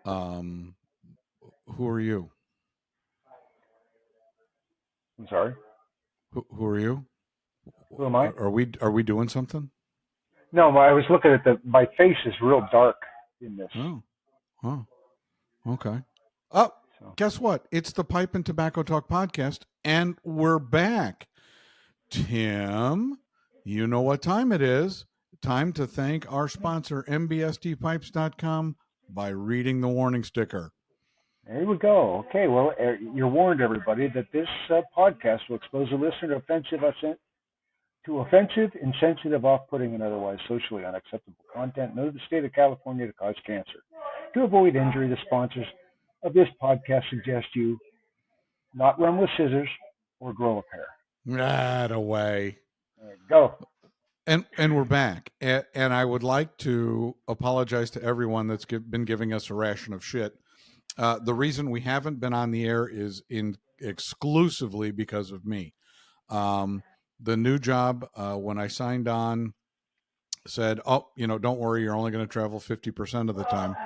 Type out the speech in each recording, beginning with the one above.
Um, who are you? I'm sorry. Who are you? Who am I? Are we doing something? No, I was looking at my face is real dark in this. Oh, oh, okay. Oh, So guess what? It's the Pipe and Tobacco Talk podcast, and we're back. Tim, you know what time it is. Time to thank our sponsor, mbstpipes.com, by reading the warning sticker. there we go. Okay, well, you're warned, everybody, that this podcast will expose a listener to offensive, insensitive, off-putting, and otherwise socially unacceptable content known to the state of California to cause cancer. To avoid injury, the sponsors of this podcast suggest you not run with scissors or grow a pair. That away. There you go. And we're back. And I would like to apologize to everyone that's been giving us a ration of shit. The reason we haven't been on the air is exclusively because of me. The new job, when I signed on, said, "Oh, don't worry, you're only going to travel 50% of the time."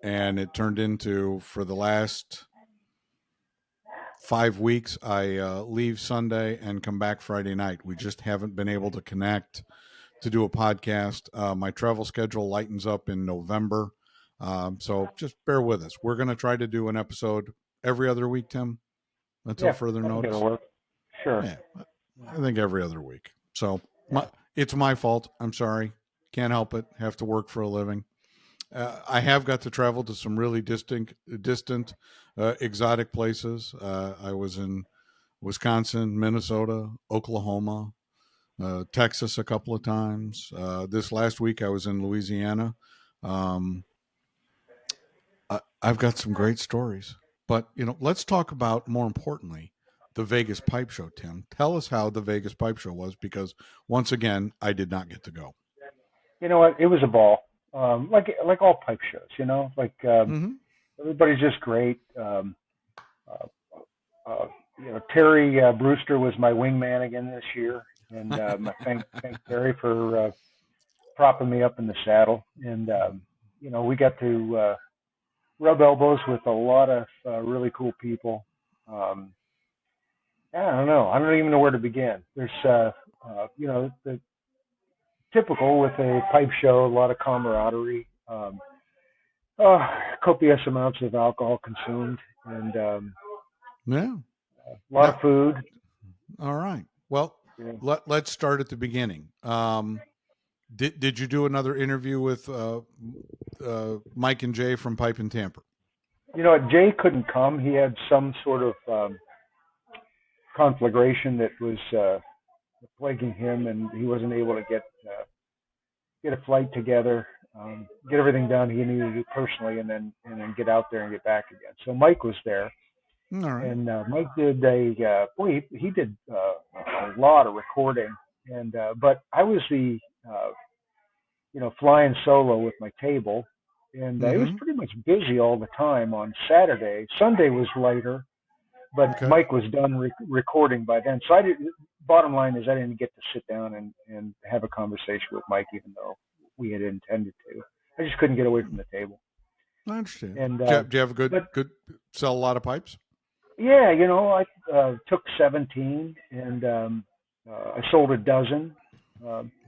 And it turned into, for the last 5 weeks, I leave Sunday and come back Friday night. We just haven't been able to connect to do a podcast. My travel schedule lightens up in November. So just bear with us. We're going to try to do an episode every other week, Tim, until further notice. It'll work. Sure. Yeah, I think every other week. So it's my fault. I'm sorry. Can't help it. Have to work for a living. I have got to travel to some really distant, exotic places. I was in Wisconsin, Minnesota, Oklahoma, Texas a couple of times. This last week, I was in Louisiana. I've got some great stories. But, let's talk about, more importantly, the Vegas Pipe Show, Tim. Tell us how the Vegas Pipe Show was, because, once again, I did not get to go. You know what? It was a ball. Like all pipe shows, everybody's just great. Terry Brewster was my wingman again this year, and I thank Terry for propping me up in the saddle. And we got to rub elbows with a lot of really cool people. I don't know. I don't even know where to begin. There's the typical with a pipe show, a lot of camaraderie. Copious amounts of alcohol consumed, and a lot of food. All right. Well, let's start at the beginning. Did you do another interview with Mike and Jay from Pipe and Tamper? Jay couldn't come. He had some sort of conflagration that was plaguing him, and he wasn't able to get a flight together. Get everything done he needed to do personally, and then get out there and get back again. So Mike was there, all right. And Mike did he did a lot of recording, and but I was the flying solo with my table, and it was pretty much busy all the time on Saturday. Sunday was lighter, but Mike was done recording by then. So bottom line is I didn't get to sit down and have a conversation with Mike, even though we had intended to. I just couldn't get away from the table. I understand. And do you have a good sell a lot of pipes? Yeah, I took 17 and I sold a dozen.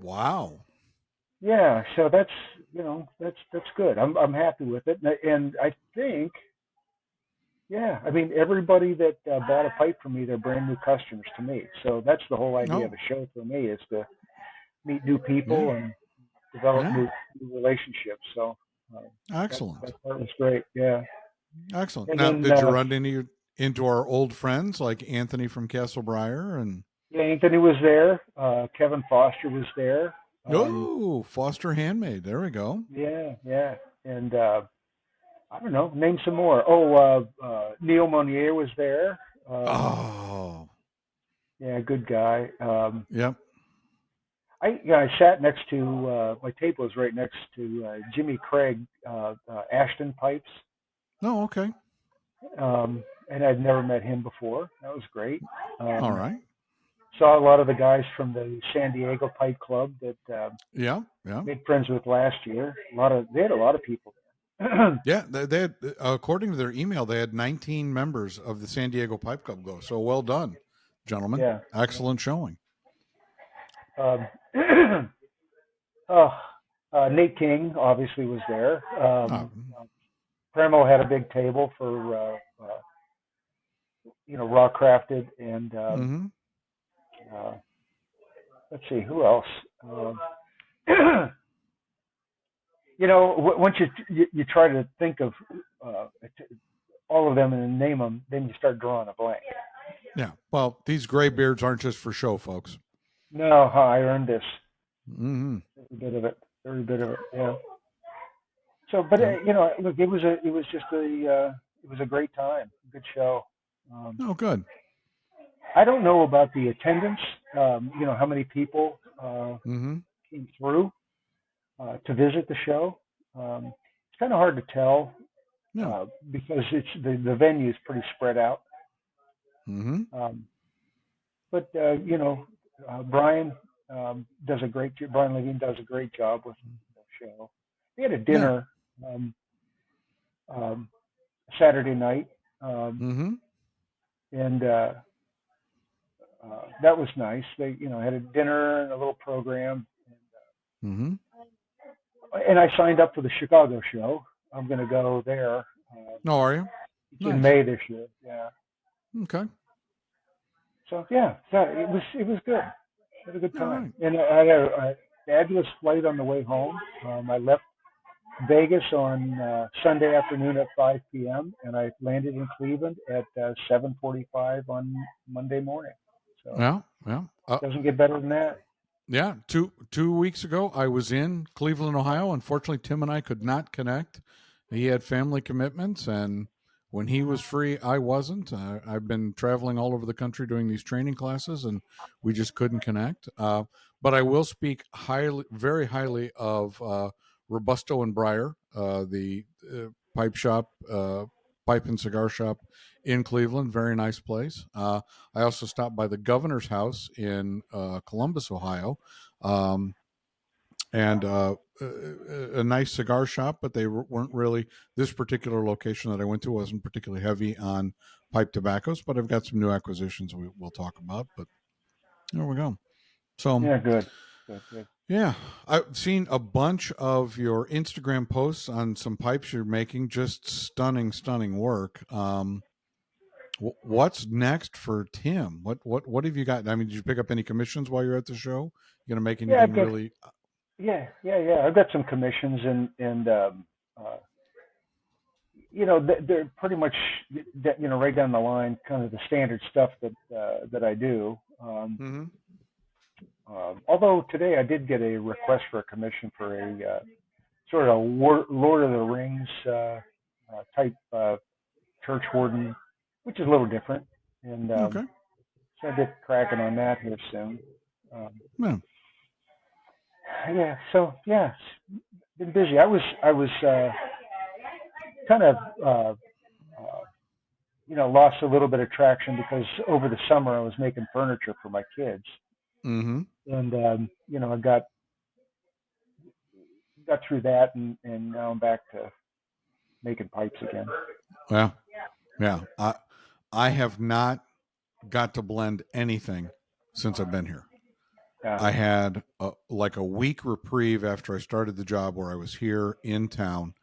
Wow. Yeah, so that's good. I'm happy with it, and I think, everybody that bought a pipe from me, they're brand new customers to me. So that's the whole idea of the show for me, is to meet new people and develop new relationships. So excellent. That part was great. Yeah. Excellent. And now, did you run into our old friends like Anthony from Castle Briar? And Anthony was there. Kevin Foster was there. Foster Handmade. There we go. Yeah. And I don't know, name some more. Neil Monnier was there. Yeah, good guy. Yep. I sat next to my table was right next to Jimmy Craig, Ashton Pipes. Oh, okay. And I'd never met him before. That was great. All right. Saw a lot of the guys from the San Diego Pipe Club that made friends with last year. They had a lot of people Yeah, they had, according to their email, they had 19 members of the San Diego Pipe Club go. So well done, gentlemen. Yeah. Excellent showing. Um, oh, Nate King obviously was there. Uh, Premo had a big table for raw crafted, and mm-hmm. uh, let's see who else. Once you try to think of all of them and name them, then you start drawing a blank. Yeah. Well, these gray beards aren't just for show, folks. No, I earned this. Mm-hmm. Every bit of it. Every bit of it. Yeah. So, but Yeah. look, it was a great time, good show. Oh, good. I don't know about the attendance. How many people Mm-hmm. came through to visit the show. It's kind of hard to tell Yeah. because it's the venue is pretty spread out. Mm-hmm. But Brian does a great job. Brian Levine does a great job with the show. We had a Yeah. dinner um, um, Saturday night, um, Mm-hmm. and that was nice. They had a dinner and a little program, Mm-hmm. and I signed up for the Chicago show. I'm going to go there. No, are you? It's in Nice. May this year. Yeah. Okay. So yeah, so it was good. Had a good All time, right. and I had a fabulous flight on the way home. I left Vegas on Sunday afternoon at 5 p.m. and I landed in Cleveland at 7:45 on Monday morning. So Yeah. Yeah. doesn't get better than that. Yeah. Two weeks ago, I was in Cleveland, Ohio. Unfortunately, Tim and I could not connect. He had family commitments, and when he was free, I wasn't. I've been traveling all over the country doing these training classes, and we just couldn't connect. But I will speak highly, very highly of Robusto and Breyer, the pipe shop, pipe and cigar shop in Cleveland. Very nice place. I also stopped by the governor's house in Columbus, Ohio, um, and a nice cigar shop, but they weren't really. This particular location that I went to wasn't particularly heavy on pipe tobaccos, but I've got some new acquisitions we'll talk about. But there we go. So Yeah, good, good, good. yeah, I've seen a bunch of your Instagram posts on some pipes you're making. Just stunning, stunning work. What's next for Tim? What have you got? I mean, did you pick up any commissions while you're at the show? You gonna make Yeah, anything really? yeah. I've got some commissions and uh, they're pretty much right down the line, kind of the standard stuff that I do. Mm-hmm. Although today I did get a request for a commission for a sort of Lord of the Rings type church warden, which is a little different. And Okay. so I get cracking on that here soon. Um, Yeah. yeah, so yeah, been busy. I was kind of lost a little bit of traction because over the summer I was making furniture for my kids, Mm-hmm. and I got through that, and now I'm back to making pipes again. Well, yeah. I have not got to blend anything since I've been here. Yeah, I had like a week reprieve after I started the job where I was here in town.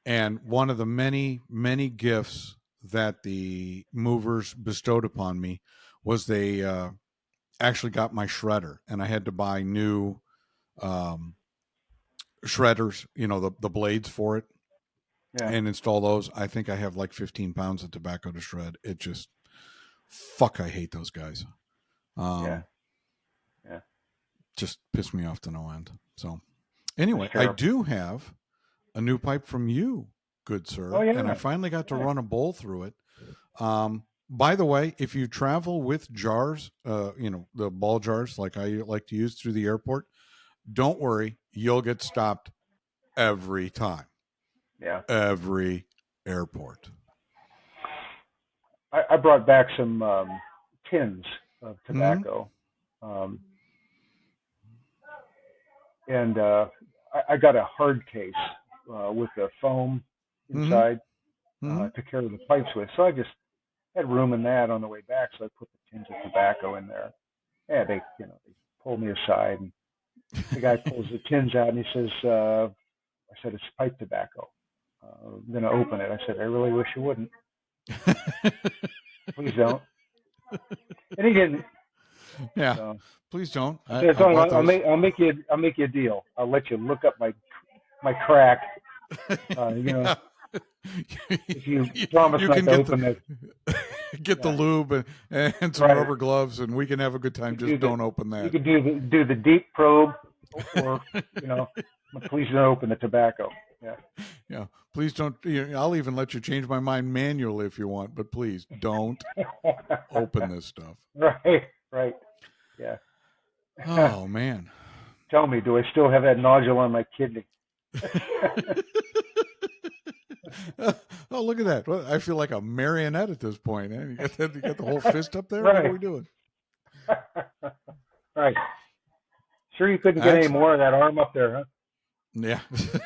And one of the many, many gifts that the movers bestowed upon me was they actually got my shredder, and I had to buy new um, shredders, the blades for it, yeah, and install those. I think I have like 15 pounds of tobacco to shred. It just, fuck, I hate those guys. yeah, Um, yeah. just piss me off to no end. So, That's anyway, I terrible. do have a new pipe from you, good Oh sir, and I yeah, finally got to yeah, run a bowl through it. By the way, if you travel with jars, the ball jars like I like to use through the airport, don't worry, you'll get stopped every time, yeah. every airport. I brought back some tins of Hmm. tobacco, um, and I got a hard case. with the foam Mm-hmm. inside Mm-hmm. to carry the pipes with. So I just had room in that on the way back, so I put the tins of tobacco in there. Yeah, they pulled me aside, and the guy pulls the tins out, and he says, "I said it's pipe tobacco. I'm gonna open it." I said, "I really wish you wouldn't. Please don't." And he didn't. Yeah. So Please don't. I said, I bought those. I'll make you a deal. I'll let you look up my crack. You know, Yeah. if you you, promise you not can to get the open it. get the Yeah, lube and some right. rubber gloves, and we can have a good time. You could Just do don't open you that. could do the deep probe, or you know, please don't open the tobacco. Yeah. Yeah. Please don't. I'll even let you change my mind manually if you want, but please don't open this stuff. Right. Right. Yeah. Oh man. Tell me, do I still have that nodule on my kidney? Oh, look at that. Well, I feel like a marionette at this point. Eh? You got the whole fist up there? What are Right. we doing? Right. Sure, you couldn't get any That's, more of that arm up there, yeah. huh?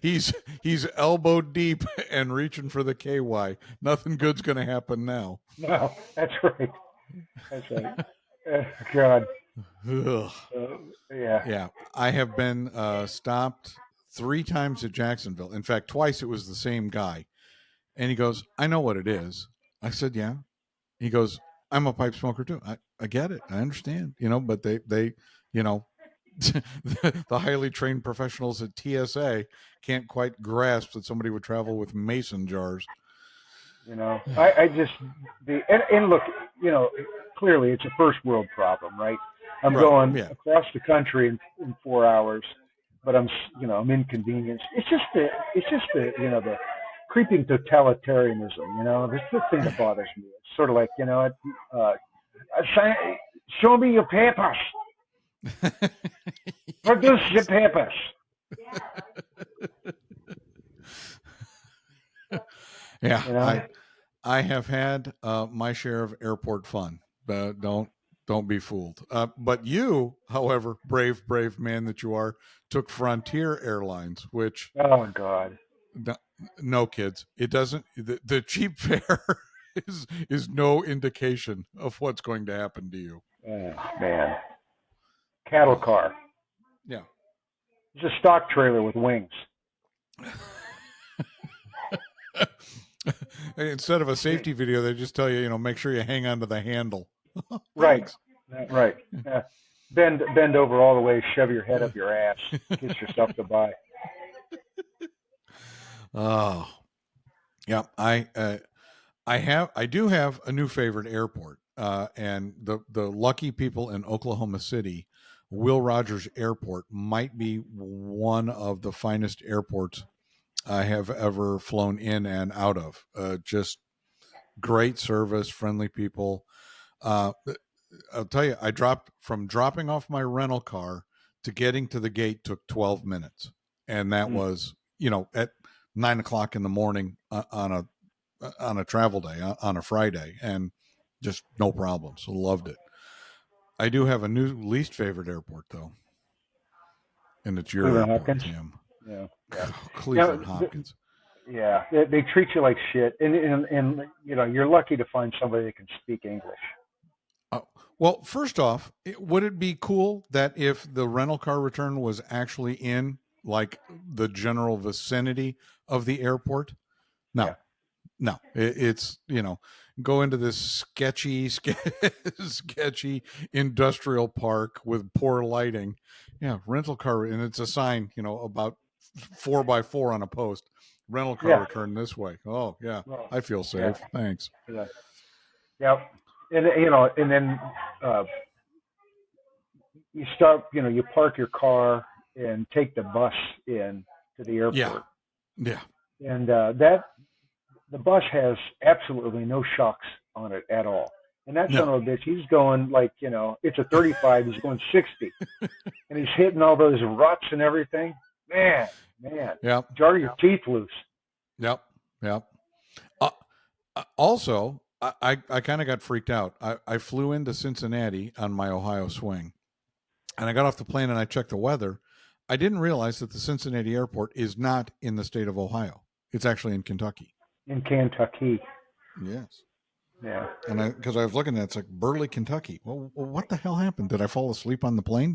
He's elbow deep and reaching for the KY. Nothing good's going to happen now. No, that's right. That's right. God. Ugh. Yeah. Yeah, I have been stopped 3 times at Jacksonville. In fact, twice it was the same guy. And he goes, "I know what it is." I said, "Yeah." He goes, "I'm a pipe smoker too." I get it. I understand, but they you know, the highly trained professionals at TSA can't quite grasp that somebody would travel with mason jars. I just and look, clearly it's a first world problem, right? I'm Right. going Yeah. across the country in 4 hours, but I'm inconvenienced. It's just the the creeping totalitarianism. This is the thing that bothers me. It's sort of like show me your papers, produce your Yes. papers. Yeah. You know, I have had my share of airport fun. Don't be fooled. But you, however, brave man that you are, took Frontier Airlines, which oh God, no, no kids, it doesn't. The cheap fare is no indication of what's going to happen to you. oh, man, cattle Oh, car. yeah. It's a stock trailer with wings. Instead of a safety video, they just tell you, make sure you hang on to the handle. Right, Thanks. right. Yeah. Bend over all the way, shove your head up your ass, kiss yourself goodbye. Oh, yeah. I do have a new favorite airport, and the lucky people in Oklahoma City, Will Rogers Airport might be one of the finest airports I have ever flown in and out of. Just great service, friendly people. Uh, I'll tell you, dropping off my rental car to getting to the gate took 12 minutes, and that Mm. was at 9 o'clock in the morning on a travel day on a Friday, and just no problem. So loved it. I do have a new least favorite airport though, and it's your Cleveland airport, Hopkins. Tim. Yeah, yeah. Cleveland Now, Hopkins. yeah, they treat you like shit, and you're lucky to find somebody that can speak English. Well, first off, would it be cool that if the rental car return was actually in like the general vicinity of the airport? Yeah, No, no, it's go into this sketchy industrial park with poor lighting. Yeah, rental car, and it's a sign, about 4x4 on a post. Rental car yeah, return this way. Oh yeah, well, I feel yeah, safe. Thanks. yeah, yeah. And and then uh, you start, you park your car and take the bus in to the Yeah, airport, yeah, and that the bus has absolutely no shocks on it at all. And that son no, of a bitch, he's going like, it's a 35, he's going 60, and he's hitting all those ruts and everything. Man, man, yep, jar your teeth loose. yep, yep. Uh, Also, I kind of got freaked out. I flew into Cincinnati on my Ohio swing, and I got off the plane and I checked the weather. I didn't realize that the Cincinnati airport is not in the state of Ohio. It's actually in Kentucky. In Kentucky. Yes. Yeah. And because I was looking at it, it's like Burley, Kentucky. Well, what the hell happened? Did I fall asleep on the plane?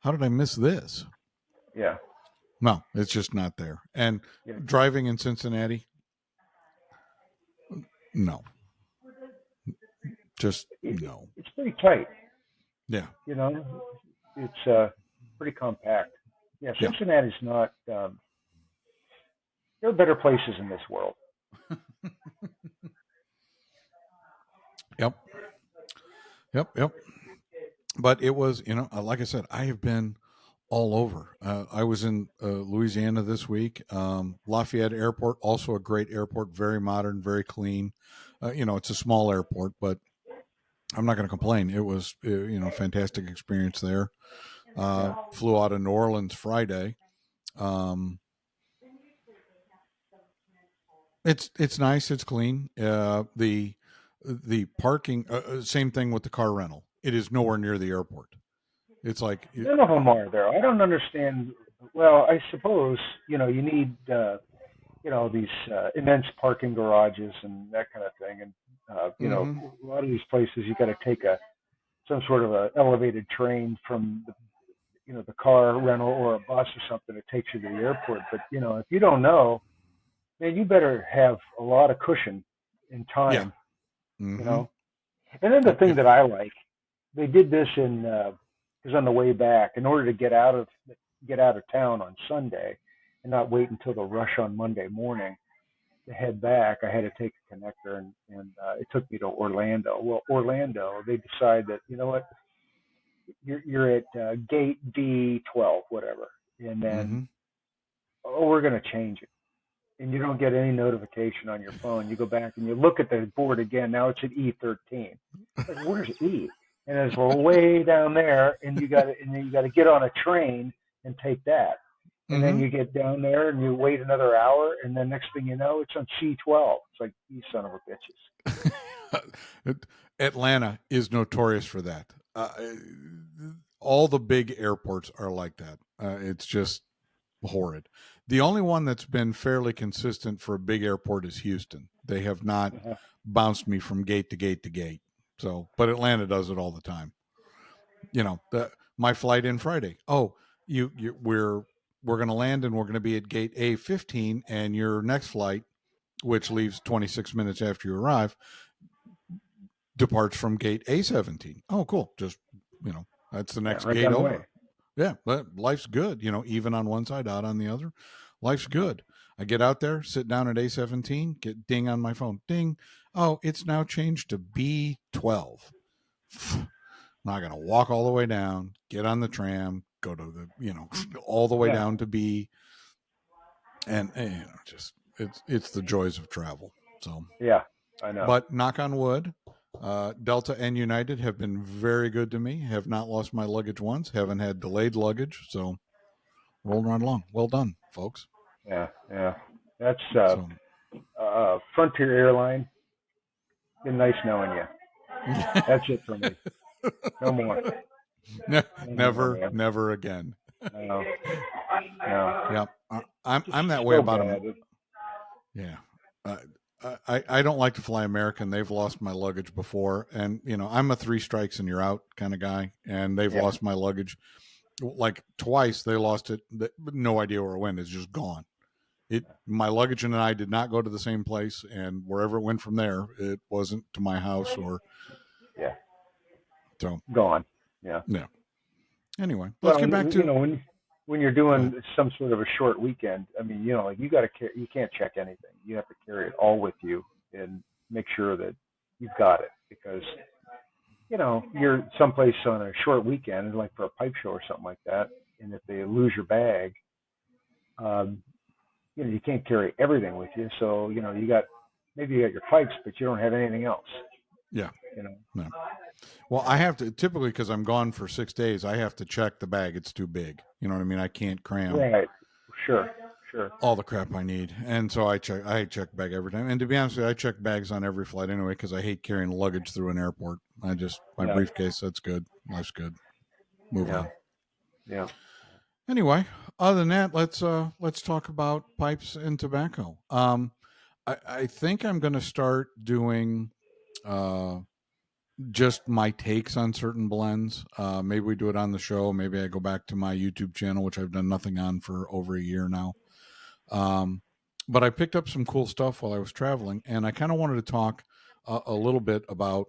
How did I miss this? Yeah. No, it's just not there. And Yeah. driving in Cincinnati, no. Just no. It's pretty tight. Yeah. You know, it's pretty compact. Yeah, Yeah. Cincinnati's not. There are better places in this world. Yep. But it was, like I said, I have been all over. I was in Louisiana this week. Lafayette Airport, also a great airport, very modern, very clean. It's a small airport, but I'm not going to complain. It was, fantastic experience there. Flew out of New Orleans Friday. It's nice. It's clean. The parking, same thing with the car rental. It is nowhere near the airport. It's like None of them are there. I don't understand. Well, I suppose you need these immense parking garages and that kind of thing, and mm-hmm. a lot of these places you got to take some sort of a elevated train from the car rental or a bus or something that takes you to the airport. But if you don't know, man, you better have a lot of cushion in Yeah. time. Mm-hmm. And then the thing that I like, they did this because on the way back, in order to get out of town on Sunday and not wait until the rush on Monday morning to head back, I had to take a connector, and it took me to Orlando. Well, Orlando, they decide that what, you're at gate D12, whatever, and then we're going to change it. And you don't get any notification on your phone. You go back and you look at the board again. Now it's at E13. Like, where's E? And it's way down there, and you got to get on a train and take that. And then you get down there and you wait another hour, and then next thing you know, it's on C12. It's like, you son of a bitches. Atlanta is notorious for that. All the big airports are like that. It's just horrid. The only one that's been fairly consistent for a big airport is Houston. They have not bounced me from gate to gate to gate. So, but Atlanta does it all the time. My flight in Friday. Oh, we're going to land and we're going to be at gate A15, and your next flight, which leaves 26 minutes after you arrive, departs from gate A17. Oh, cool. Just, that's the next gate over. Yeah, but life's good. Even on one side, out on the other. Life's good. I get out there, sit down at A17, get ding on my phone. Ding. Oh, it's now changed to B12. Now I got to walk all the way down, get on the tram, go to the, all the way down to B. And just it's the joys of travel. So yeah, I know. But knock on wood, Delta and United have been very good to me. Have not lost my luggage once. Haven't had delayed luggage. So rolling right along. Well done, folks. Yeah. That's Frontier Airline. Been nice knowing you. That's it for me. No more. Never again. No. Yeah, I'm that way about them. Yeah. I don't like to fly American. They've lost my luggage before, and I'm a 3 strikes and you're out kind of guy, and they've lost my luggage like twice. They lost it. No idea where it went. It's just gone. My luggage and I did not go to the same place, and wherever it went from there, it wasn't to my house or. Yeah. So gone. Yeah. Yeah. Anyway, let's get back to when you're doing some sort of a short weekend. I mean, like you can't check anything. You have to carry it all with you and make sure that you've got it, because you're someplace on a short weekend, like for a pipe show or something like that, and if they lose your bag, you can't carry everything with you. So you got your pipes, but you don't have anything else. Yeah. No. Well, I have to typically, because I'm gone for 6 days, I have to check the bag. It's too big. You know what I mean? I can't cram. Right. Sure. All the crap I need, and so I check bag every time. And to be honest with you, I check bags on every flight anyway, because I hate carrying luggage through an airport. My briefcase. That's good. Life's good. Move on. Yeah. Anyway, other than that, let's talk about pipes and tobacco. I think I'm going to start doing uh, just my takes on certain blends. Maybe we do it on the show. Maybe I go back to my YouTube channel, which I've done nothing on for over a year now. Um, but I picked up some cool stuff while I was traveling, and I kind of wanted to talk a little bit about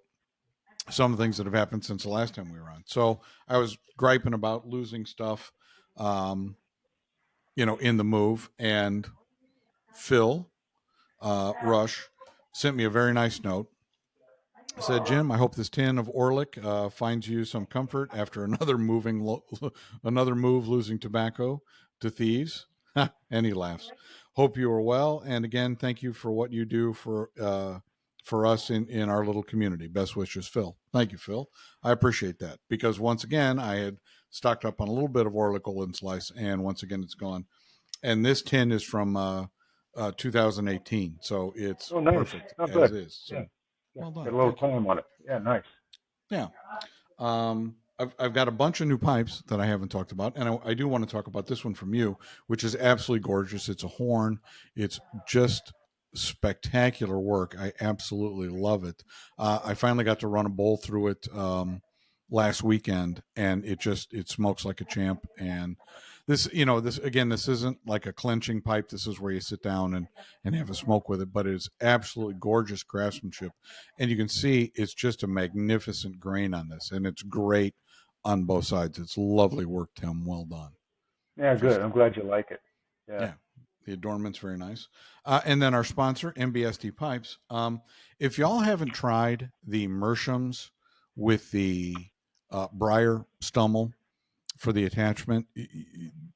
some of the things that have happened since the last time we were on. So I was griping about losing stuff, um, in the move, and Phil Rush sent me a very nice note. Said, Jim, I hope this tin of Orlick finds you some comfort after another another move losing tobacco to thieves. And he laughs. Hope you are well, and again, thank you for what you do for us in our little community. Best wishes, Phil. Thank you, Phil. I appreciate that because once again, I had stocked up on a little bit of Orlick Golden Slice, and once again, it's gone. And this tin is from 2018, so it's Oh, nice. perfect Oh, as good. is. Yeah. So Yeah. well Got done. a little Thank you. time on it. Yeah, nice. Yeah. I've got a bunch of new pipes that I haven't talked about, and I do want to talk about this one from you, which is absolutely gorgeous. It's a horn. It's just spectacular work. I absolutely love it. I finally got to run a bowl through it last weekend, and it smokes like a champ. And this again, this isn't like a clenching pipe. This is where you sit down and have a smoke with it, but it's absolutely gorgeous craftsmanship, and you can see it's just a magnificent grain on this, and it's great on both sides. It's lovely work, Tim. Well done. Yeah, good. Just I'm glad you like it. Yeah. yeah, the adornment's very nice. And then our sponsor, MBSD Pipes. If y'all haven't tried the Mershams with the Briar Stummel for the attachment,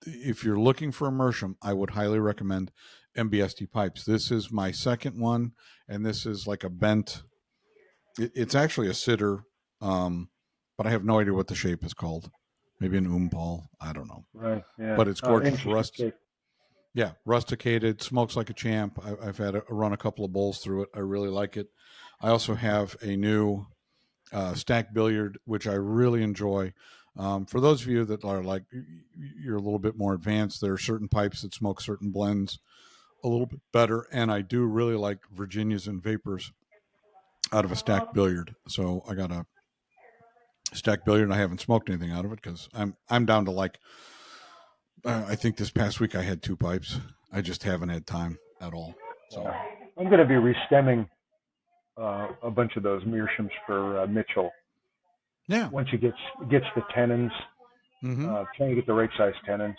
if you're looking for a Mersham, I would highly recommend MBSD Pipes. This is my second one, and this is like a bent. It's actually a sitter, but I have no idea what the shape is called. Maybe an umpal. I don't know, Right. Yeah. but it's gorgeous. Interesting case. Yeah, rusticated, smokes like a champ. I've had run a couple of bowls through it. I really like it. I also have a new stack billiard, which I really enjoy. For those of you that are like you're a little bit more advanced, there are certain pipes that smoke certain blends a little bit better, and I do really like Virginias and Vapors out of a stack billiard. So I got a stack billiard, and I haven't smoked anything out of it because I'm down to like I think this past week I had 2 pipes. I just haven't had time at all. So Yeah. I'm going to be restemming a bunch of those meerschaums for Mitchell yeah. once he gets the tenons, Mm-hmm. trying to get the right size tenons,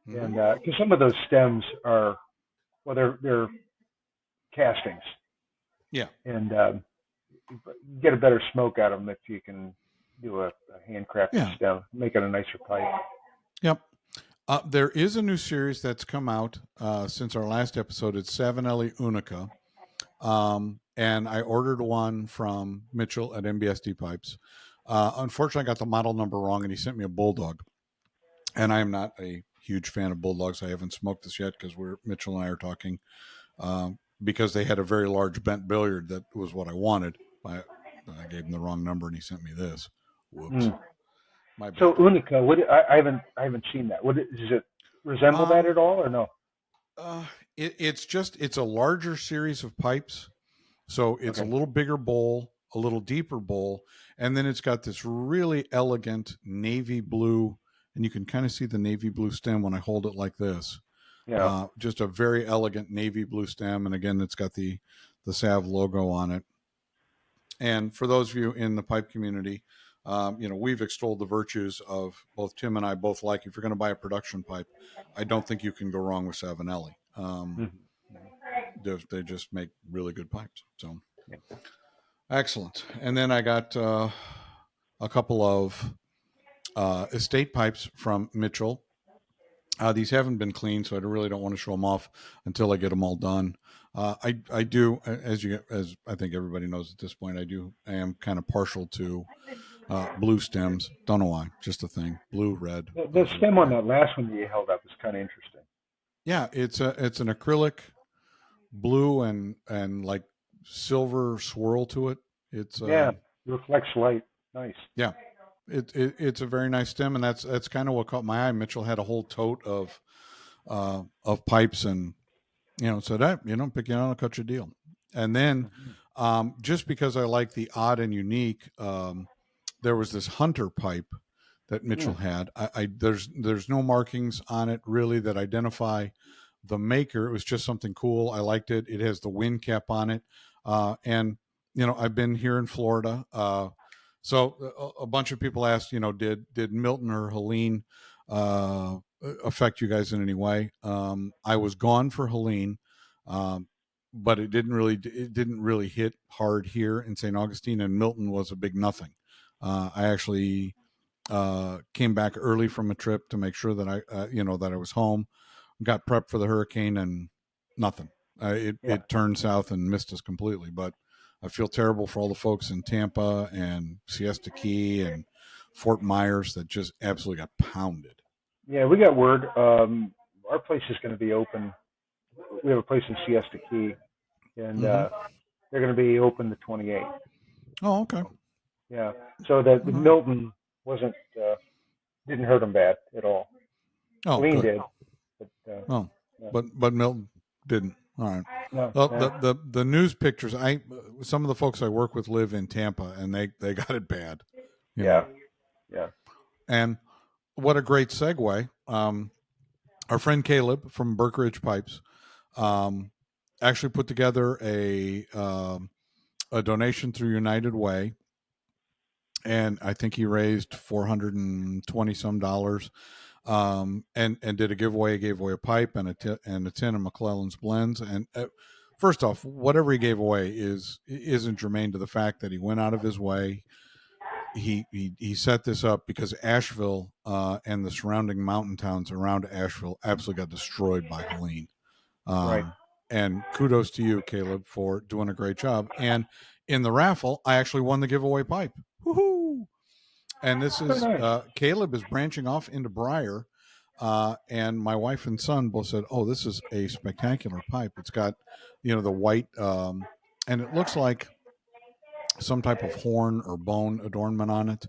Mm-hmm. and because some of those stems are well, they're castings, Yeah. and you get a better smoke out of them if you can do a handcrafted Yeah. stem, make it a nicer pipe. Yep. There is a new series that's come out since our last episode. It's Savinelli Unica. And I ordered one from Mitchell at MBSD Pipes. Unfortunately, I got the model number wrong, and he sent me a Bulldog. And I am not a huge fan of Bulldogs. I haven't smoked this yet because Mitchell and I are talking because they had a very large bent billiard that was what I wanted. I gave him the wrong number, and he sent me this. Whoops, Mm. my So bad. Unica, I haven't seen that. What does it resemble that Um, at all or no? it's a larger series of pipes. So it's a Okay. little bigger bowl, a little deeper bowl, and then it's got this really elegant navy blue, and you can kind of see the navy blue stem when I hold it like this. Yeah. Just a very elegant navy blue stem, and again, it's got the Sav logo on it. And for those of you in the pipe community, we've extolled the virtues of both Tim and I both like. If you're going to buy a production pipe, I don't think you can go wrong with Savinelli. Mm-hmm. They just make really good pipes. So Yeah. excellent. And then I got a couple of estate pipes from Mitchell. These haven't been cleaned, so I really don't want to show them off until I get them all done. I do, as I think everybody knows at this point, I am kind of partial to blue stems. Don't know why, just a thing. Blue, red, The those are stem on great. that last one that you held up is kind of interesting. Yeah, it's an acrylic blue and like silver swirl to it. It's Yeah. It reflects light. Nice. yeah, it's a very nice stem, and that's kind of what caught my eye. Mitchell had a whole tote of pipes, and so that pick you out, I'll cut you a deal. And then Mhm. just because I like the odd and unique, there was this hunter pipe that Mitchell Mm. had. There's no markings on it really that identify the maker. It was just something cool. I liked it. It has the wind cap on it, and I've been here in Florida. So a bunch of people asked, did Milton or Helene affect you guys in any way? I was gone for Helene, um, but it didn't really hit hard here in St. Augustine, and Milton was a big nothing. I actually came back early from a trip to make sure that I was home, got prepped for the hurricane, and nothing. It Yeah. it turned south and missed us completely. But I feel terrible for all the folks in Tampa and Siesta Key and Fort Myers that just absolutely got pounded. Yeah, we got word. Our place is going to be open. We have a place in Siesta Key, and Mm-hmm. they're going to be open the 28th. Oh, okay. Yeah. So the All right. Milton wasn't didn't hurt them bad at all. Oh, Helene good. did, but Oh, yeah. but Milton didn't. All right. No, Well, no. the news pictures. Some of the folks I work with live in Tampa, and they got it bad. You Yeah, know, yeah. and what a great segue. Our friend Caleb from Burke Ridge Pipes um, actually put together a donation through United Way, and I think he raised $420 some, and did a giveaway. He gave away a pipe and a tin of McClellan's blends. And first off, whatever he gave away isn't germane to the fact that he went out of his way. He set this up because Asheville and the surrounding mountain towns around Asheville absolutely got destroyed by Helene. Right. And kudos to you, Caleb, for doing a great job. And in the raffle, I actually won the giveaway pipe. Woohoo! And this Very is nice. Caleb is branching off into Briar, and my wife and son both said, "Oh, this is a spectacular pipe. It's got, the white, and it looks like some type of horn or bone adornment on it,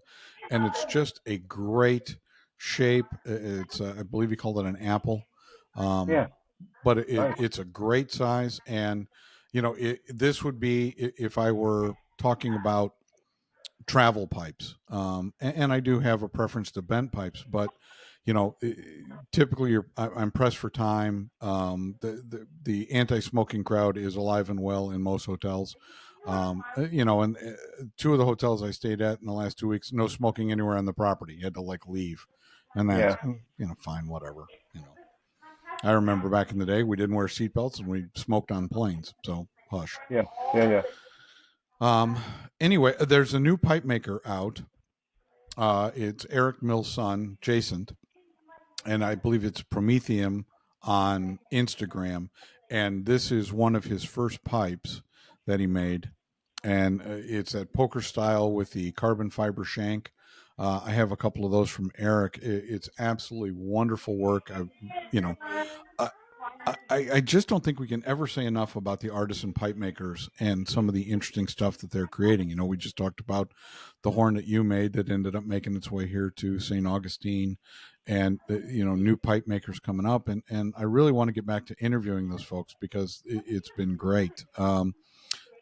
and it's just a great shape. It's I believe he called it an apple, Yeah, um, but nice. it's a great size. And this would be if I were talking about travel pipes, and I do have a preference to bent pipes, but typically I'm pressed for time. The anti-smoking crowd is alive and well in most hotels. And two of the hotels I stayed at in the last 2 weeks, no smoking anywhere on the property. You had to like leave, and that's Yeah, fine, whatever. I remember back in the day we didn't wear seatbelts and we smoked on planes, so hush. yeah, yeah, yeah. Um, anyway, there's a new pipe maker out. It's Eric Mill's son, Jason, and I believe it's Prometheum on Instagram. And this is one of his first pipes that he made. And it's at poker style with the carbon fiber shank. I have a couple of those from Eric. It's absolutely wonderful work. You know, I, I just don't think we can ever say enough about the artisan pipe makers and some of the interesting stuff that they're creating. We just talked about the horn that you made that ended up making its way here to St. Augustine, and new pipe makers coming up, and I really want to get back to interviewing those folks because it's been great.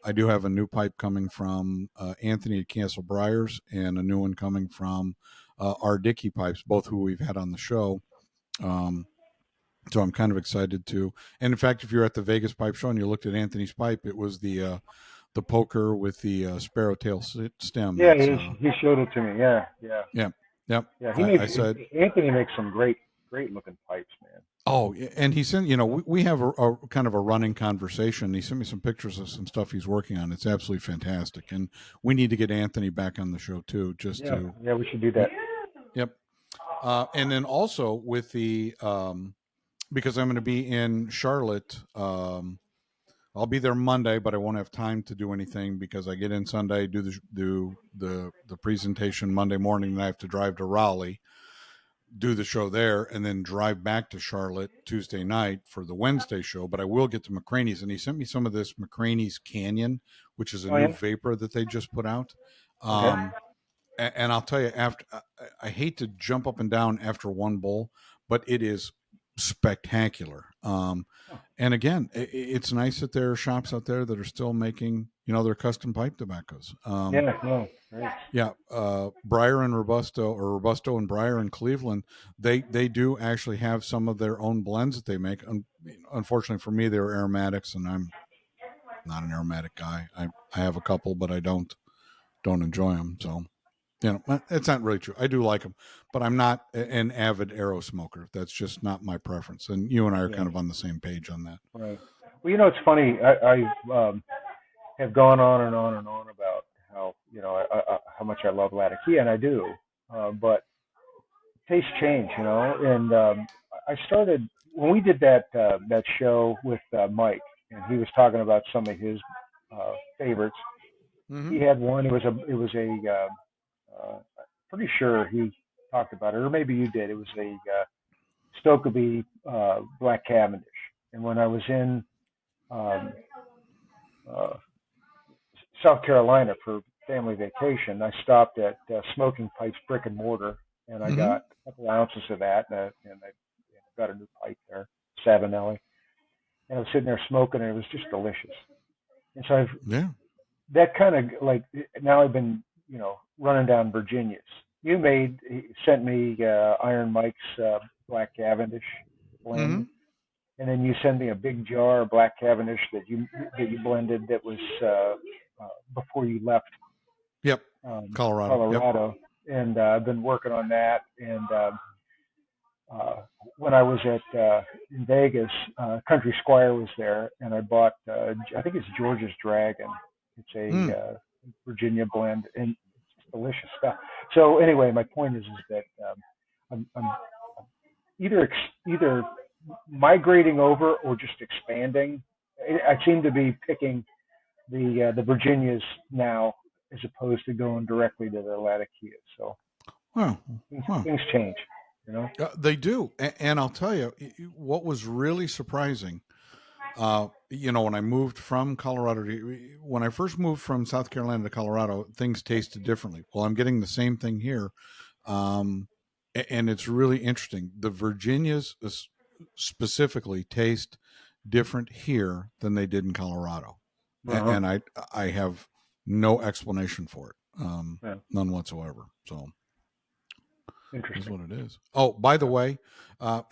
I do have a new pipe coming from Anthony at Castle Briars, and a new one coming from our Dickey Pipes, both who we've had on the show. So I'm kind of excited to. And in fact, if you're at the Vegas Pipe Show and you looked at Anthony's pipe, it was the poker with the sparrow tail stem. Yeah, That's he showed it to me. Yeah, yeah, yeah, yep. yeah. I said, Anthony makes some great looking pipes, man. oh, and he sent. We have a kind of a running conversation. He sent me some pictures of some stuff he's working on. It's absolutely fantastic, and we need to get Anthony back on the show too, just Yeah, to. yeah. We should do that. Yep. And then also with the because I'm going to be in Charlotte. I'll be there Monday, but I won't have time to do anything because I get in Sunday, do the presentation Monday morning, and I have to drive to Raleigh, do the show there, and then drive back to Charlotte Tuesday night for the Wednesday show. But I will get to McCraney's, and he sent me some of this McCraney's Canyon, which is a Oh new yeah. vapor that they just put out. Okay. Um, and I'll tell you, after I hate to jump up and down after one bowl, but it is spectacular. And again, it's nice that there are shops out there that are still making, their custom pipe tobaccos. Yeah, no, great. Yeah, Breyer and Robusto, or Robusto and Breyer in Cleveland, they do actually have some of their own blends that they make. Unfortunately for me, they're aromatics, and I'm not an aromatic guy. I have a couple, but I don't enjoy them. So it's not really true. I do like them, but I'm not an avid arrow smoker. That's just not my preference. And you and I are Yeah, kind of on the same page on that. right. Well, it's funny. I have gone on and on and on about how how much I love Latakia, and I do. But tastes change, and I started when we did that show with Mike, and he was talking about some of his favorites. Mm-hmm. He had one. Pretty sure he talked about it, or maybe you did. It was a Stokeby Black Cavendish, and when I was in um, uh, South Carolina for family vacation, I stopped at Smoking Pipes Brick and Mortar, and I Mm-hmm. got a couple ounces of that, and I got a new pipe there, Savinelli, and I was sitting there smoking, and it was just delicious. And so Yeah. that kind of like now I've been running down Virginias. He sent me Iron Mike's Black Cavendish Mm-hmm. blend, and then you send me a big jar of Black Cavendish that you blended that was before you left Yep. um, Colorado. Yep. Colorado, and I've been working on that. And uh, when I was at in Vegas, Country Squire was there, and I bought I think it's George's Dragon. It's Mm. a Virginia blend, and it's delicious stuff. So anyway, my point is that I'm either migrating over or just expanding. I seem to be picking the Virginias now as opposed to going directly to the Latakia. So Wow. things, Wow. things change, you know. They do, and I'll tell you what was really surprising. When I moved from Colorado when I first moved from South Carolina to Colorado, things tasted differently. Well, I'm getting the same thing here, and it's really interesting. The Virginias specifically taste different here than they did in Colorado, Uh-huh. and I have no explanation for it, Yeah. none whatsoever. So is Interesting. what it is. Oh, by the Yeah. way,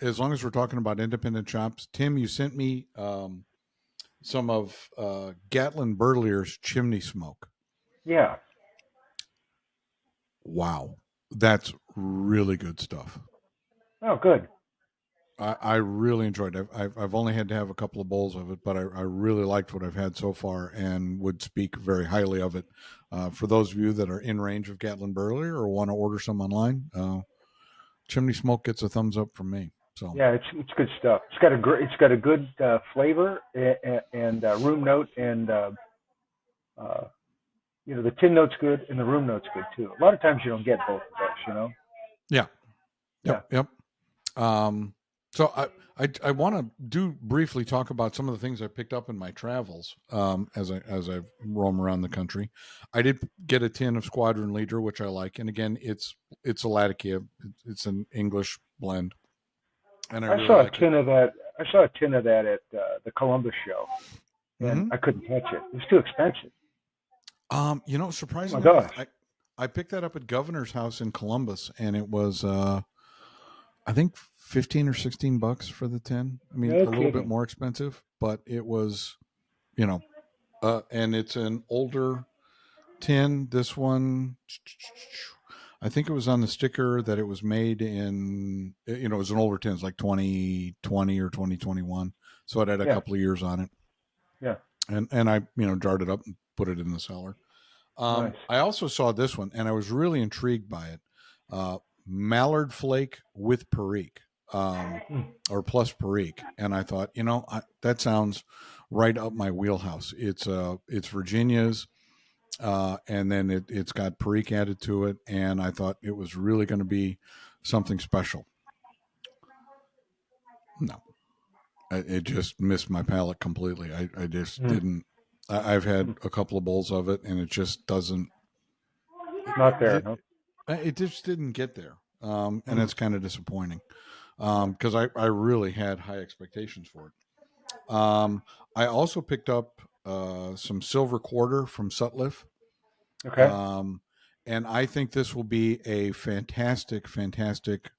as long as we're talking about independent shops, Tim, you sent me some of Gatlin Burlier's chimney smoke. Yeah. Wow, that's really good stuff. Oh, good. I really enjoyed it. I've only had to have a couple of bowls of it, but I really liked what I've had so far and would speak very highly of it. For those of you that are in range of Gatlin Burlier or want to order some online, chimney smoke gets a thumbs up from me. So Yeah, it's good stuff. It's got a good flavor and room note, and uh, the tin note's good and the room note's good too. A lot of times you don't get both of those. yeah, Yeah. yep. Um, so I want to do briefly talk about some of the things I picked up in my travels as I roam around the country. I did get a tin of Squadron Leader, which I like, and again, it's a Latakia. It's an English blend, and I I really saw a like it. tin of that. I saw a tin of that at the Columbus show, and Mm-hmm. I couldn't touch it. It was too expensive. Oh my Surprisingly enough, gosh. I picked that up at Governor's House in Columbus, and it was I think 15 or $16 for the tin. I mean, No a little bit kidding. more expensive, but it was, you know, and it's an older tin. This one, I think it was on the sticker that it was made in, it was an older tin. It's like 2020 or 2021. So it had a Yeah. couple of years on it. Yeah. And I, jarred it up and put it in the cellar. Nice. I also saw this one and I was really intrigued by it. Mallard flake with Perique, Hmm. or plus Perique. And I thought, that sounds right up my wheelhouse. It's Virginia's, and then it's got Perique added to it, and I thought it was really going to be something special. No, it just missed my palate completely. I just Hmm. didn't. I've had a couple of bowls of it, and it just doesn't. Not there, It, huh? It just didn't get there, and it's kind of disappointing because I really had high expectations for it. I also picked up some silver quarter from Sutliff, Okay. um, and I think this will be a fantastic, fantastic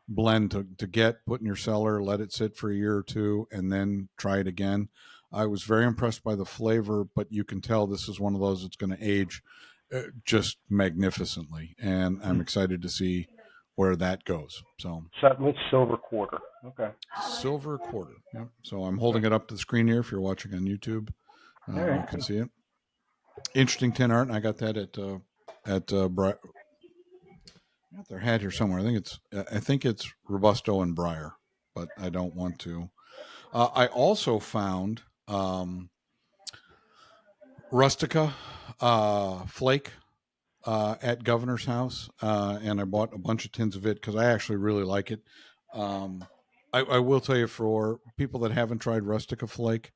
blend to get, put in your cellar, let it sit for a year or two, and then try it again. I was very impressed by the flavor, but you can tell this is one of those that's going to age just magnificently, and I'm excited to see where that goes. So, Sutliff Silver Quarter. Okay. silver quarter. Yep. So I'm holding it up to the screen here. If you're watching on YouTube, All right. you can see it. Interesting tin art, and I got that I got their hat here somewhere. I think it's Robusto and Briar, but I don't want to. I also found Rustica Flake at Governor's House, and I bought a bunch of tins of it because I actually really like it. Um, I will tell you, for people that haven't tried Rustica Flake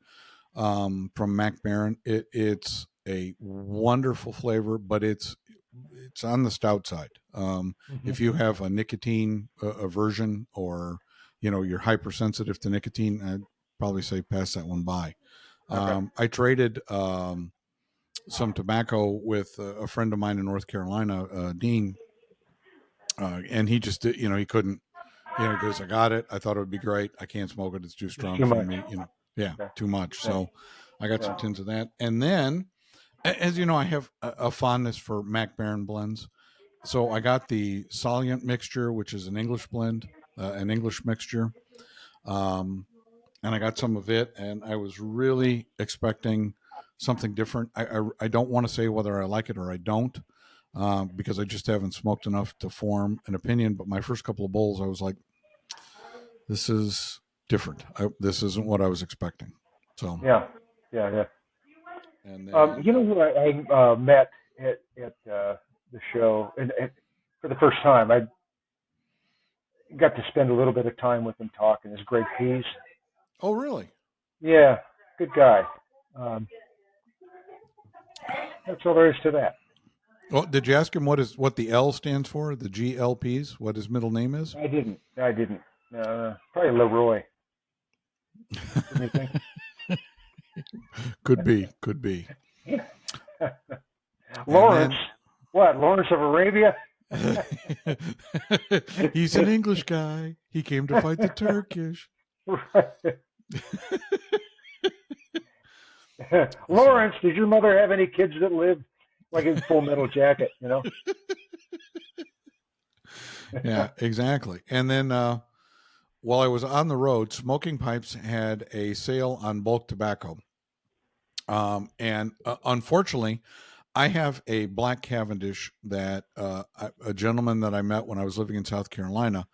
from Mac Baron, it's a wonderful flavor, but it's on the stout side. If you have a nicotine aversion, or you're hypersensitive to nicotine, I'd probably say pass that one by. Okay. I traded some tobacco with a friend of mine in North Carolina, Dean, and he just did, he couldn't. He goes, I got it. I thought it would be great. I can't smoke it. It's too Just strong too for much. me. Yeah, Okay. too much. Yeah. So I got some Yeah. tins of that. And then, as you know, I have a fondness for Mac Baron blends. So I got the Solient mixture, which is an English blend, an English mixture. Um, and I got some of it, and I was really expecting something different. I don't want to say whether I like it or I don't, because I just haven't smoked enough to form an opinion. But my first couple of bowls, I was like, this is different. This isn't what I was expecting. So, Yeah. Yeah. Yeah. and then, You know who I met at the show, and for the first time, I got to spend a little bit of time with him talking. Is Greg Pease. oh, really? Yeah, good guy. Um, that's all there is to that. Well, did you ask him what the L stands for? The GLPs? What his middle name is? I didn't. I didn't. Probably Leroy. What do you think? Could be. Could be. And Lawrence. then What? Lawrence of Arabia? he's an English guy. He came to fight the Turkish. Lawrence, did your mother have any kids that lived like in Full Metal Jacket? Yeah, exactly. And then while I was on the road, Smoking Pipes had a sale on bulk tobacco. And unfortunately, I have a black Cavendish that a gentleman that I met when I was living in South Carolina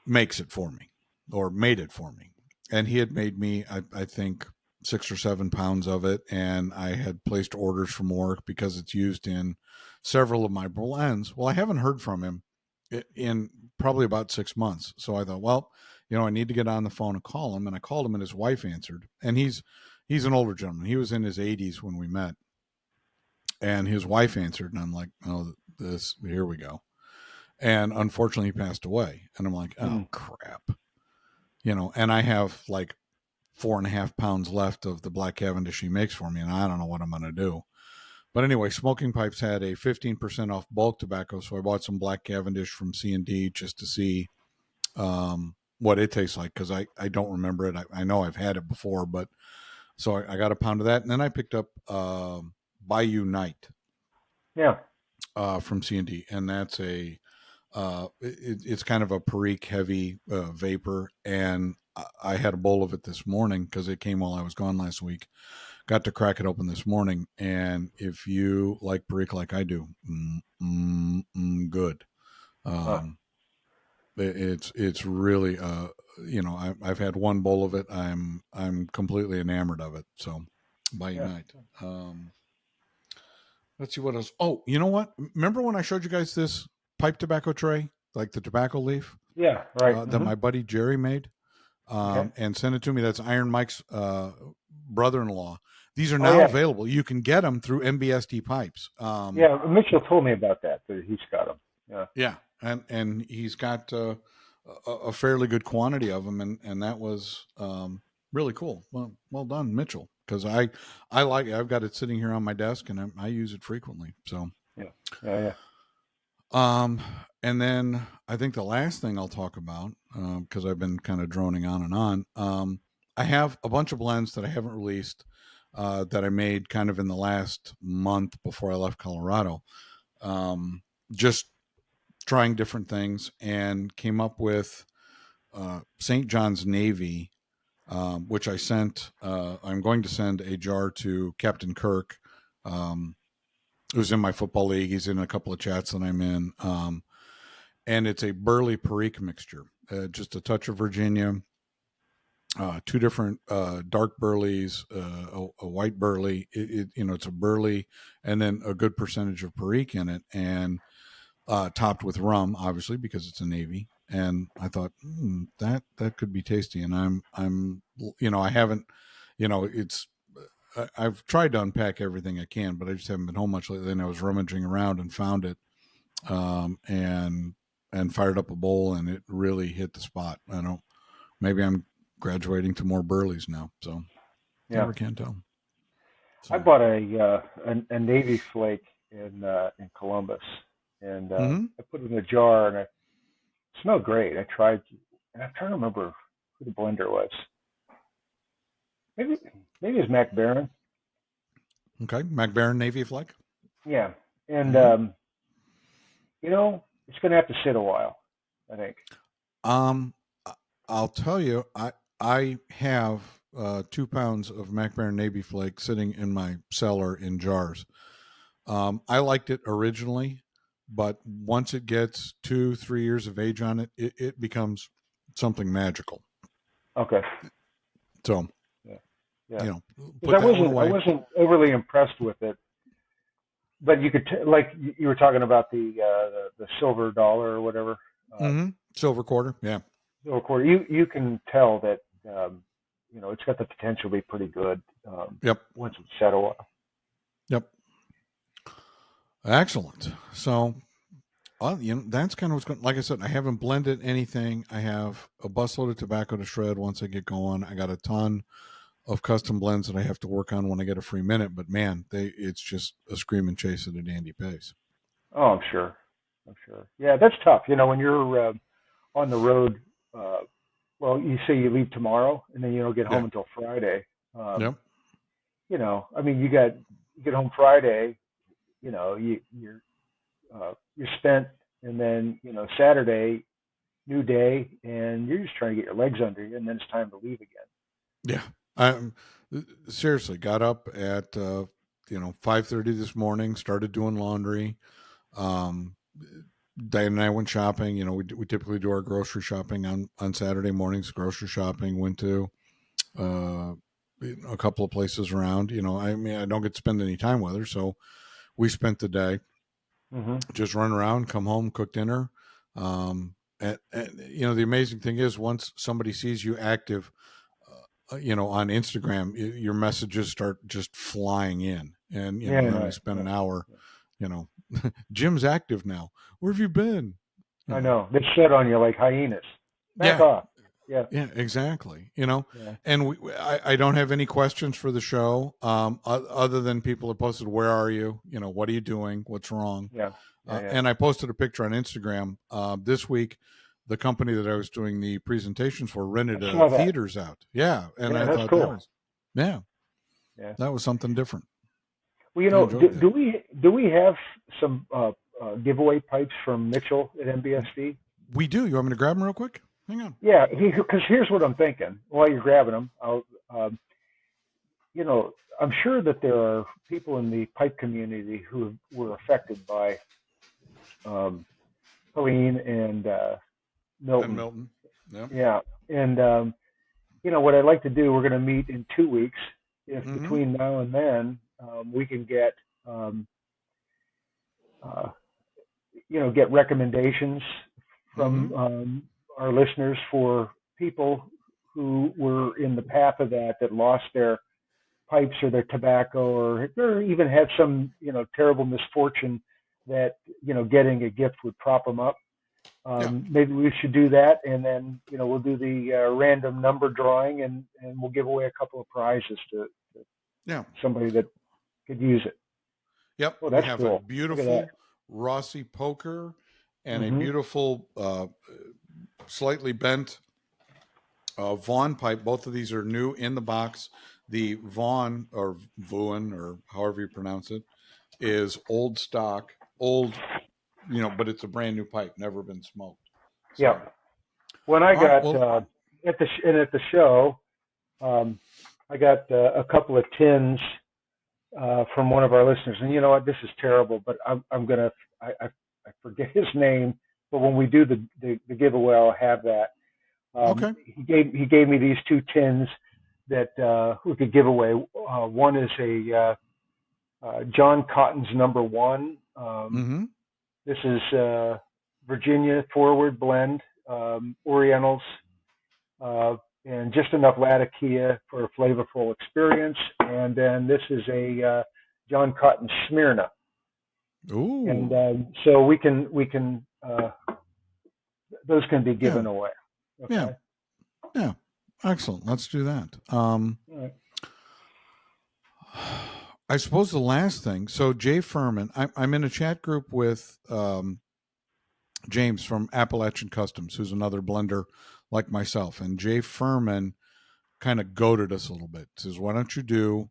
makes it for me, or made it for me. And he had made me, I think, 6 or 7 pounds of it. And I had placed orders for more because it's used in several of my blends. Well, I haven't heard from him in probably about 6 months. So I thought, well, I need to get on the phone and call him. And I called him, and his wife answered. And he's an older gentleman. He was in his 80s when we met. And his wife answered, and I'm like, oh, here we go. And unfortunately, he passed away. And I'm like, oh, crap. And I have like 4.5 pounds left of the black Cavendish he makes for me, and I don't know what I'm going to do. But anyway, Smoking Pipes had a 15% off bulk tobacco, so I bought some black Cavendish from C&D just to see what it tastes like, because I don't remember it. I know I've had it before, but so I got a pound of that, and then I picked up Bayou Night, Yeah. from C&D, and that's it's kind of a Perique heavy vapor, and I had a bowl of it this morning because it came while I was gone last week. Got to crack it open this morning, and if you like Perique like I do, good. It's really I've had one bowl of it. I'm completely enamored of it. So by night. Let's see what else. Oh, you know what? Remember when I showed you guys this pipe tobacco tray, like the tobacco leaf, Yeah. Right. that my buddy Jerry made, Okay. and sent it to me? That's Iron Mike's brother-in-law. these are Oh now yeah, available. You can get them through MBSD pipes. yeah. Mitchell told me about that. That he's got them. Yeah. Yeah, and he's got a fairly good quantity of them, and that was really cool. Well done, Mitchell, because I like it. I've got it sitting here on my desk, and I use it frequently. So, Yeah. Yeah. Yeah. um, and then I think the last thing I'll talk about, because I've been kind of droning on and on. I have a bunch of blends that I haven't released that I made kind of in the last month before I left Colorado. Just trying different things and came up with St. John's Navy, which I sent. I'm going to send a jar to Captain Kirk, who's in my football league. He's in a couple of chats that I'm in. And it's a burley perique mixture, just a touch of Virginia, two different dark burleys, a white burley. It's a burley, and then a good percentage of perique in it, and topped with rum, obviously because it's a Navy. And I thought that could be tasty. And I haven't, it's I've tried to unpack everything I can, but I just haven't been home much lately. And I was rummaging around and found it, and fired up a bowl, and it really hit the spot. I don't. Maybe I'm graduating to more burleys now, so Yeah. never can tell. So. I bought a Navy flake in Columbus, and Mm-hmm. I put it in a jar, and it smelled great. I tried, and I'm trying to remember who the blender was. Maybe it was Mac Barron. Okay, McBaron Navy Flake. Yeah, and Mm-hmm. it's going to have to sit a while, I think. Um, I'll tell you, I have 2 pounds of McBaron Navy Flake sitting in my cellar in jars. I liked it originally, but once it gets 2-3 years of age on it, it becomes something magical. Okay. So, Yeah. Yeah. Because put that one I away. wasn't overly impressed with it, but you could like you were talking about the silver dollar or whatever. Mm-hmm. Silver quarter, yeah. Silver quarter. You can tell that it's got the potential to be pretty good Yep. once it's set a while. Yep. Excellent. So, that's kind of what's going. Like I said, I haven't blended anything. I have a busload of tobacco to shred once I get going. I got a ton of custom blends that I have to work on when I get a free minute. But man, it's just a scream and chase at a dandy pace. Oh, I'm sure. I'm sure. Yeah, that's tough. When you're on the road. Well, you say you leave tomorrow, and then you don't get Yeah. home until Friday. Yep. I mean, you get home Friday. You're spent, and then Saturday, new day, and you're just trying to get your legs under you, and then it's time to leave again. Yeah. I seriously got up at 5:30 this morning. Started doing laundry. Diane and I went shopping. We typically do our grocery shopping on Saturday mornings. Grocery shopping. Went to a couple of places around. I mean, I don't get to spend any time with her, so we spent the day just run around, come home, cook dinner. And the amazing thing is, once somebody sees you active, on Instagram, your messages start just flying in, and Yeah, then we right, spend an right. hour. Jim's active now. Where have you been? I know they shed on you like hyenas. Back Yeah, off. Yeah, yeah, exactly. yeah, And I don't have any questions for the show, other than people have posted, "Where are you? What are you doing? What's wrong?" yeah, yeah. And I posted a picture on Instagram this week. The company that I was doing the presentations for rented I saw that. theaters out. Yeah, and Yeah, I that's thought cool. yeah, Yeah. that was something different. Well, I enjoyed that. do we have some giveaway pipes from Mitchell at MBSD? We do. You want me to grab them real quick? Hang on. Yeah, because here's what I'm thinking. While you're grabbing them, I'm sure that there are people in the pipe community who were affected by Helene and Milton. And Milton. Yeah. Yeah, and what I'd like to do, we're going to meet in 2 weeks. If between now and then we can get get recommendations from our listeners for people who were in the path of that lost their pipes or their tobacco, or even had some, terrible misfortune that, getting a gift would prop them up. Yeah. Maybe we should do that, and then, we'll do the random number drawing, and we'll give away a couple of prizes to Yeah. somebody that could use it. Yep. Oh, We that's have a cool. Look at that. beautiful Rossi poker and a Mm-hmm. beautiful, slightly bent Vaughn pipe. Both of these are new in the box. The Vaughn or Vuan or however you pronounce it is old stock, but it's a brand new pipe, never been smoked. So, Yeah. When I all right. got Well, at the show, I got a couple of tins from one of our listeners, and you know what? This is terrible, but I'm gonna I forget his name, but when we do the giveaway, I'll have that. okay. He gave me these two tins that we could give away. One is a John Cotton's number one. Mm-hmm. This is Virginia Forward Blend, Orientals, and just enough Latakia for a flavorful experience. And then this is a John Cotton Smyrna, Ooh. and so we can those can be given Yeah. away. Okay. Yeah. Yeah. Excellent. Let's do that. All right. I suppose the last thing. So Jay Furman, I'm in a chat group with James from Appalachian Customs, who's another blender like myself, and Jay Furman kind of goaded us a little bit. Says, "Why don't you do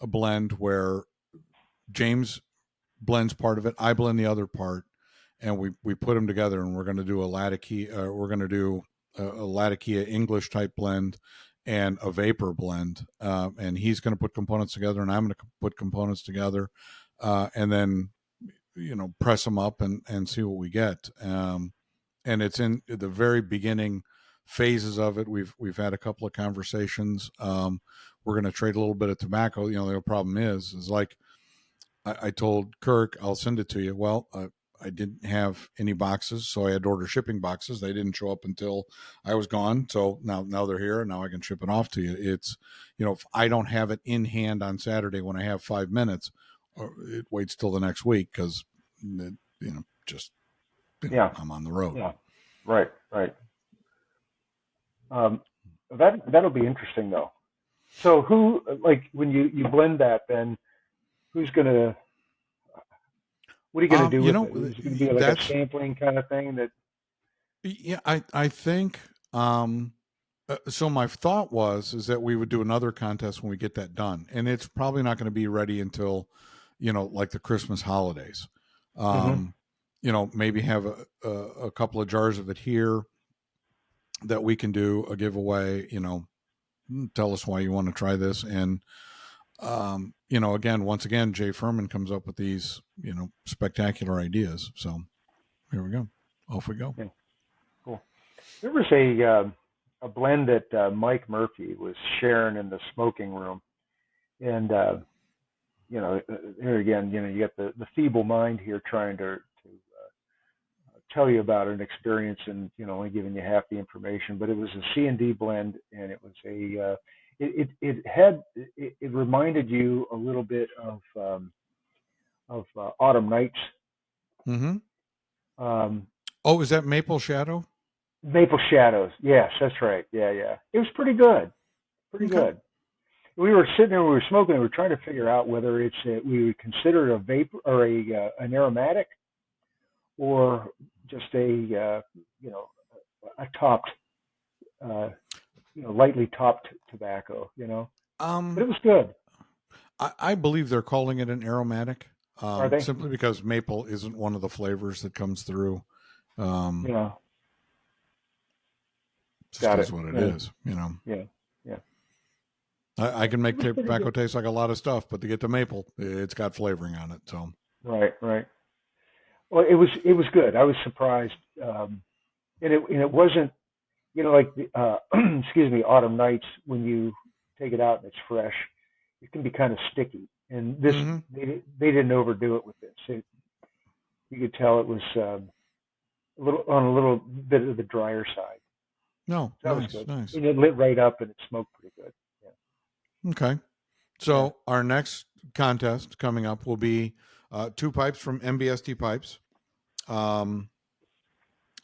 a blend where James blends part of it, I blend the other part, and we put them together, and we're going to do a Latakia. We're going to do a Latakia English type blend." And a vapor blend, and he's going to put components together, and I'm going to put components together, and then press them up and see what we get. And it's in the very beginning phases of it. We've had a couple of conversations. We're going to trade a little bit of tobacco. The problem is like I told Kirk, I'll send it to you. Well, I didn't have any boxes, so I had to order shipping boxes. They didn't show up until I was gone. So now they're here, and now I can ship it off to you. It's, if I don't have it in hand on Saturday when I have 5 minutes, it waits till the next week because, Yeah. I'm on the road. Yeah. Right. That'll be interesting though. So who, like, when you blend that, then who's gonna, what are you gonna do with it? Is it gonna be like a sampling kind of thing that? Yeah, I think. So my thought is that we would do another contest when we get that done, and it's probably not going to be ready until, like the Christmas holidays. Maybe have a couple of jars of it here that we can do a giveaway. Tell us why you want to try this, and once again, Jay Furman comes up with these spectacular ideas. So here we go, off we go. Yeah. Cool. There was a blend that Mike Murphy was sharing in the smoking room, and here again, you got the feeble mind here trying to tell you about an experience, and only giving you half the information. But it was a C&D blend, and it was it reminded you a little bit of Autumn Nights. Mm-hmm. Is that Maple Shadow? Maple Shadows. Yes, that's right. Yeah. It was pretty good. Good. We were sitting there, we were smoking, and we were trying to figure out whether we would consider it a vapor or an aromatic, or just a topped, lightly topped tobacco. But it was good. I believe they're calling it an aromatic. Are they? Simply because maple isn't one of the flavors that comes through. Got it. What it is. Yeah. I can make tobacco taste like a lot of stuff, but to get to maple, it's got flavoring on it. So right. Well, it was good. I was surprised, and it wasn't, like the excuse me, Autumn Nights, when you take it out and it's fresh, it can be kind of sticky. And this, they didn't overdo it with this. You could tell it was a little bit of the drier side. No, that nice, was good. Nice. And it lit right up, and it smoked pretty good. Yeah. Okay. So our next contest coming up will be 2 pipes from MBST Pipes,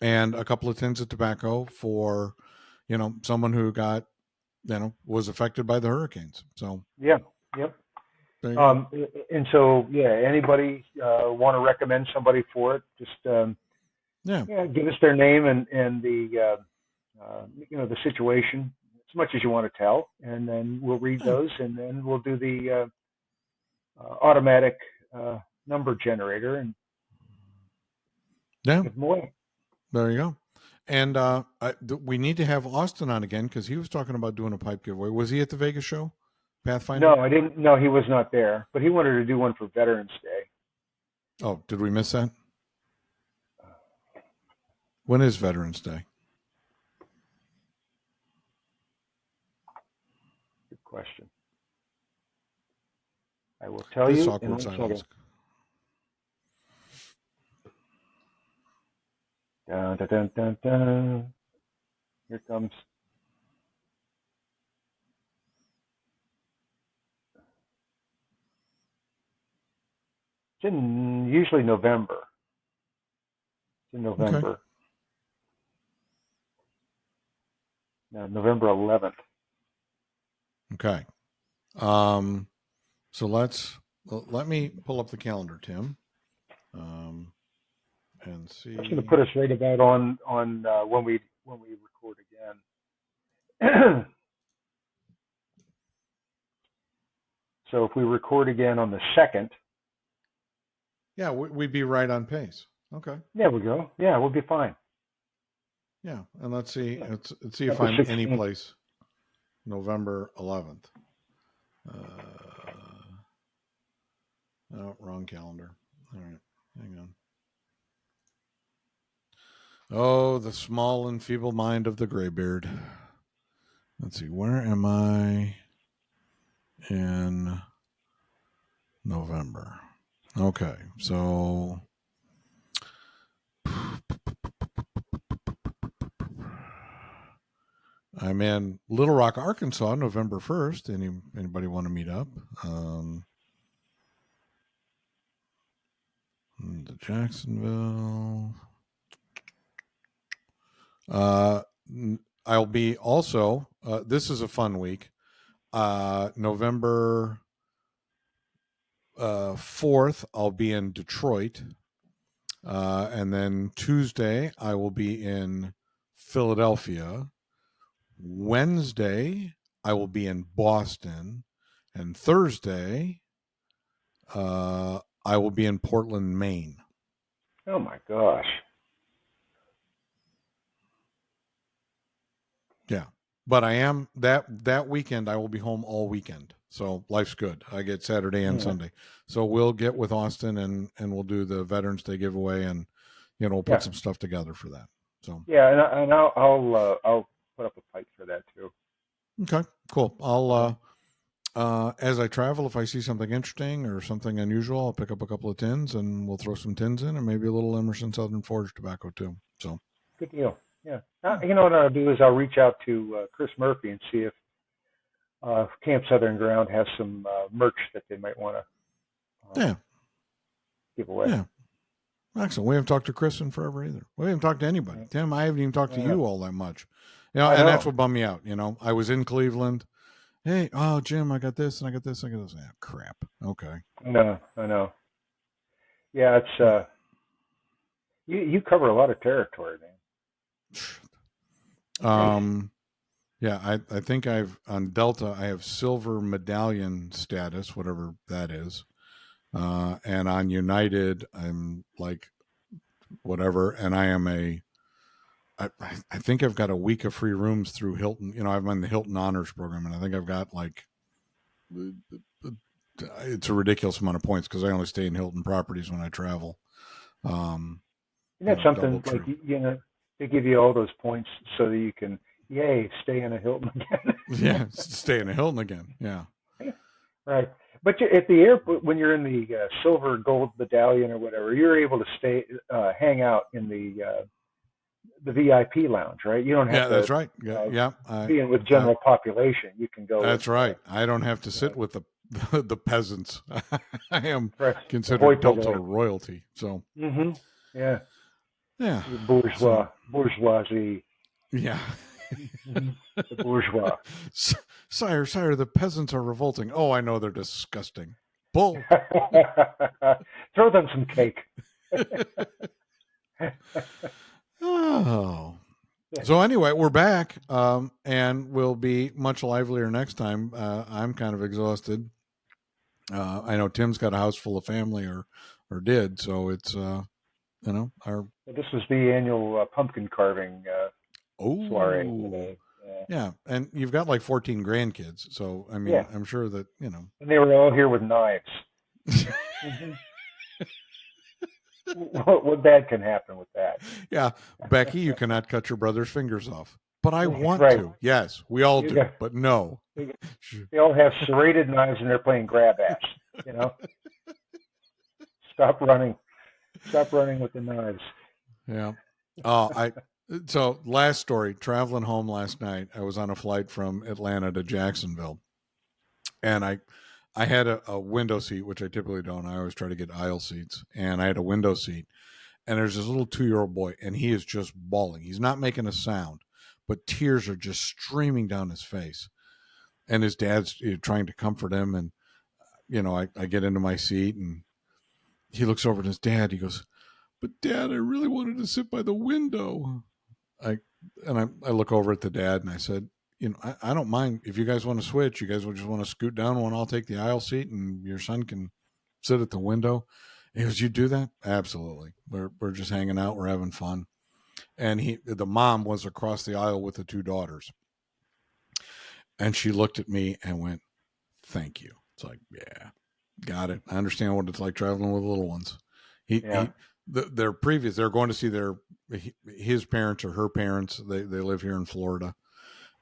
and a couple of tins of tobacco for, someone who got, was affected by the hurricanes. So Yeah. Yep. there you go. And so, anybody want to recommend somebody for it? Just Yeah. give us their name and the the situation as much as you want to tell, and then we'll read Yeah. those, and then we'll do the automatic number generator and Yeah. give them away. There you go. And we need to have Austin on again because he was talking about doing a pipe giveaway. Was he at the Vegas show, Pathfinder? No, I didn't. No, he was not there, but he wanted to do one for Veterans Day. Oh, did we miss that? When is Veterans Day? Good question. I will tell This you in awkward one silence. second. Dun, dun, dun, dun, dun. Here comes. It's in usually November. It's in November. Okay. Now, November 11th. Okay. So let me pull up the calendar, Tim, and see. That's going to put us right about on when we record again. So if we record again on the 2nd. Yeah, we'd be right on pace. Okay. There we go. Yeah, we'll be fine. Yeah, and let's see. Yeah. Let's see if November I'm 16th. any place. November 11th. Oh, wrong calendar. All right, hang on. Oh, the small and feeble mind of the graybeard. Let's see. Where am I in November? Okay, so I'm in Little Rock, Arkansas, November 1st. Anybody want to meet up? The Jacksonville. I'll be also, this is a fun week. November 4th, I'll be in Detroit. And then Tuesday, I will be in Philadelphia. Wednesday, I will be in Boston. And Thursday, I will be in Portland, Maine. Oh my gosh. Yeah. But I am that weekend, I will be home all weekend. So life's good. I get Saturday and Sunday. So we'll get with Austin and we'll do the Veterans Day giveaway and we'll put some stuff together for that. So yeah, and I'll put up a pipe for that too. Okay, cool. I'll as I travel, if I see something interesting or something unusual, I'll pick up a couple of tins and we'll throw some tins in and maybe a little Emerson Southern Forged tobacco too. So good deal. Yeah. You know what I'll do is I'll reach out to Chris Murphy and see if Camp Southern Ground has some merch that they might want to give away. Yeah. Excellent. We haven't talked to Chris in forever either. We haven't talked to anybody. Yeah. Tim, I haven't even talked to you all that much. And that's what bummed me out. I was in Cleveland. Hey, Jim, I got this and I got this. I got this. Crap. Okay. No, I know. Yeah, it's you cover a lot of territory, man. Yeah, I think on Delta I have silver medallion status, whatever that is. And on United I'm like whatever, and I am I think I've got a week of free rooms through Hilton. I'm in the Hilton Honors program, and I think I've got like it's a ridiculous amount of points because I only stay in Hilton properties when I travel. Isn't that something like they give you all those points so that you can stay in a Hilton again? Yeah, stay in a Hilton again. Yeah, right. But at the airport, when you're in the silver gold medallion or whatever, you're able to hang out in the VIP lounge, right? You don't have to. That's right. Being with general population, you can go. That's right. I don't have to sit with the peasants. I am Press the considered Hoytle Delta there. royalty. So Mm-hmm. Yeah. yeah. So Bourgeoisie. yeah. Mm-hmm. The bourgeois. Sire, the peasants are revolting. Oh, I know they're disgusting. Bull. Throw them some cake. Oh. So anyway, we're back, and we'll be much livelier next time. I'm kind of exhausted. I know Tim's got a house full of family, or did, so it's our This was the annual pumpkin carving soiree oh today. yeah, and you've got like 14 grandkids, so I mean, Yeah, I'm sure that and they were all here with knives. Hmm. What bad can happen with that? yeah, Becky, you cannot cut your brother's fingers off, but I want Right. to. Yes, we all You do, got, but no. they all have serrated knives and they're playing grab ass. You know, stop running. Stop running with the knives. Yeah. Oh, so last story, traveling home last night, I was on a flight from Atlanta to Jacksonville, and I had a window seat, which I typically don't. I always try to get aisle seats, and I had a window seat, and there's this little 2-year-old boy, and he is just bawling. He's not making a sound, but tears are just streaming down his face, and his dad's trying to comfort him, and I get into my seat, and he looks over at his dad. He goes, "But Dad, I really wanted to sit by the window." I look over at the dad and I said, I don't mind if you guys want to switch. You guys will just want to scoot down one. I'll take the aisle seat and your son can sit at the window. And he goes, "You do that?" Absolutely. We're just hanging out. We're having fun. And the mom was across the aisle with the 2 daughters. And she looked at me and went, "Thank you." It's like, yeah, got it. I understand what it's like traveling with little ones. Yeah. They're going to see his parents or her parents. They live here in Florida,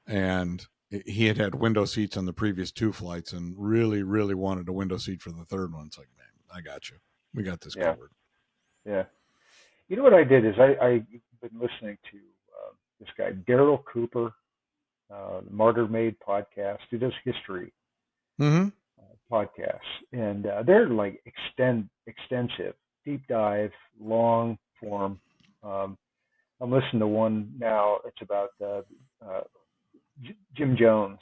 and he had window seats on the previous 2 flights, and really, really wanted a window seat for the third one. It's like, man, I got you. We got this Yeah. covered. Yeah. You know what I did is I've been listening to this guy, Daryl Cooper, the Martyr Made podcast. He does history Mm-hmm. podcasts, and they're like extensive, deep dive, long form. Um, I'm listening to one now. It's about Jim Jones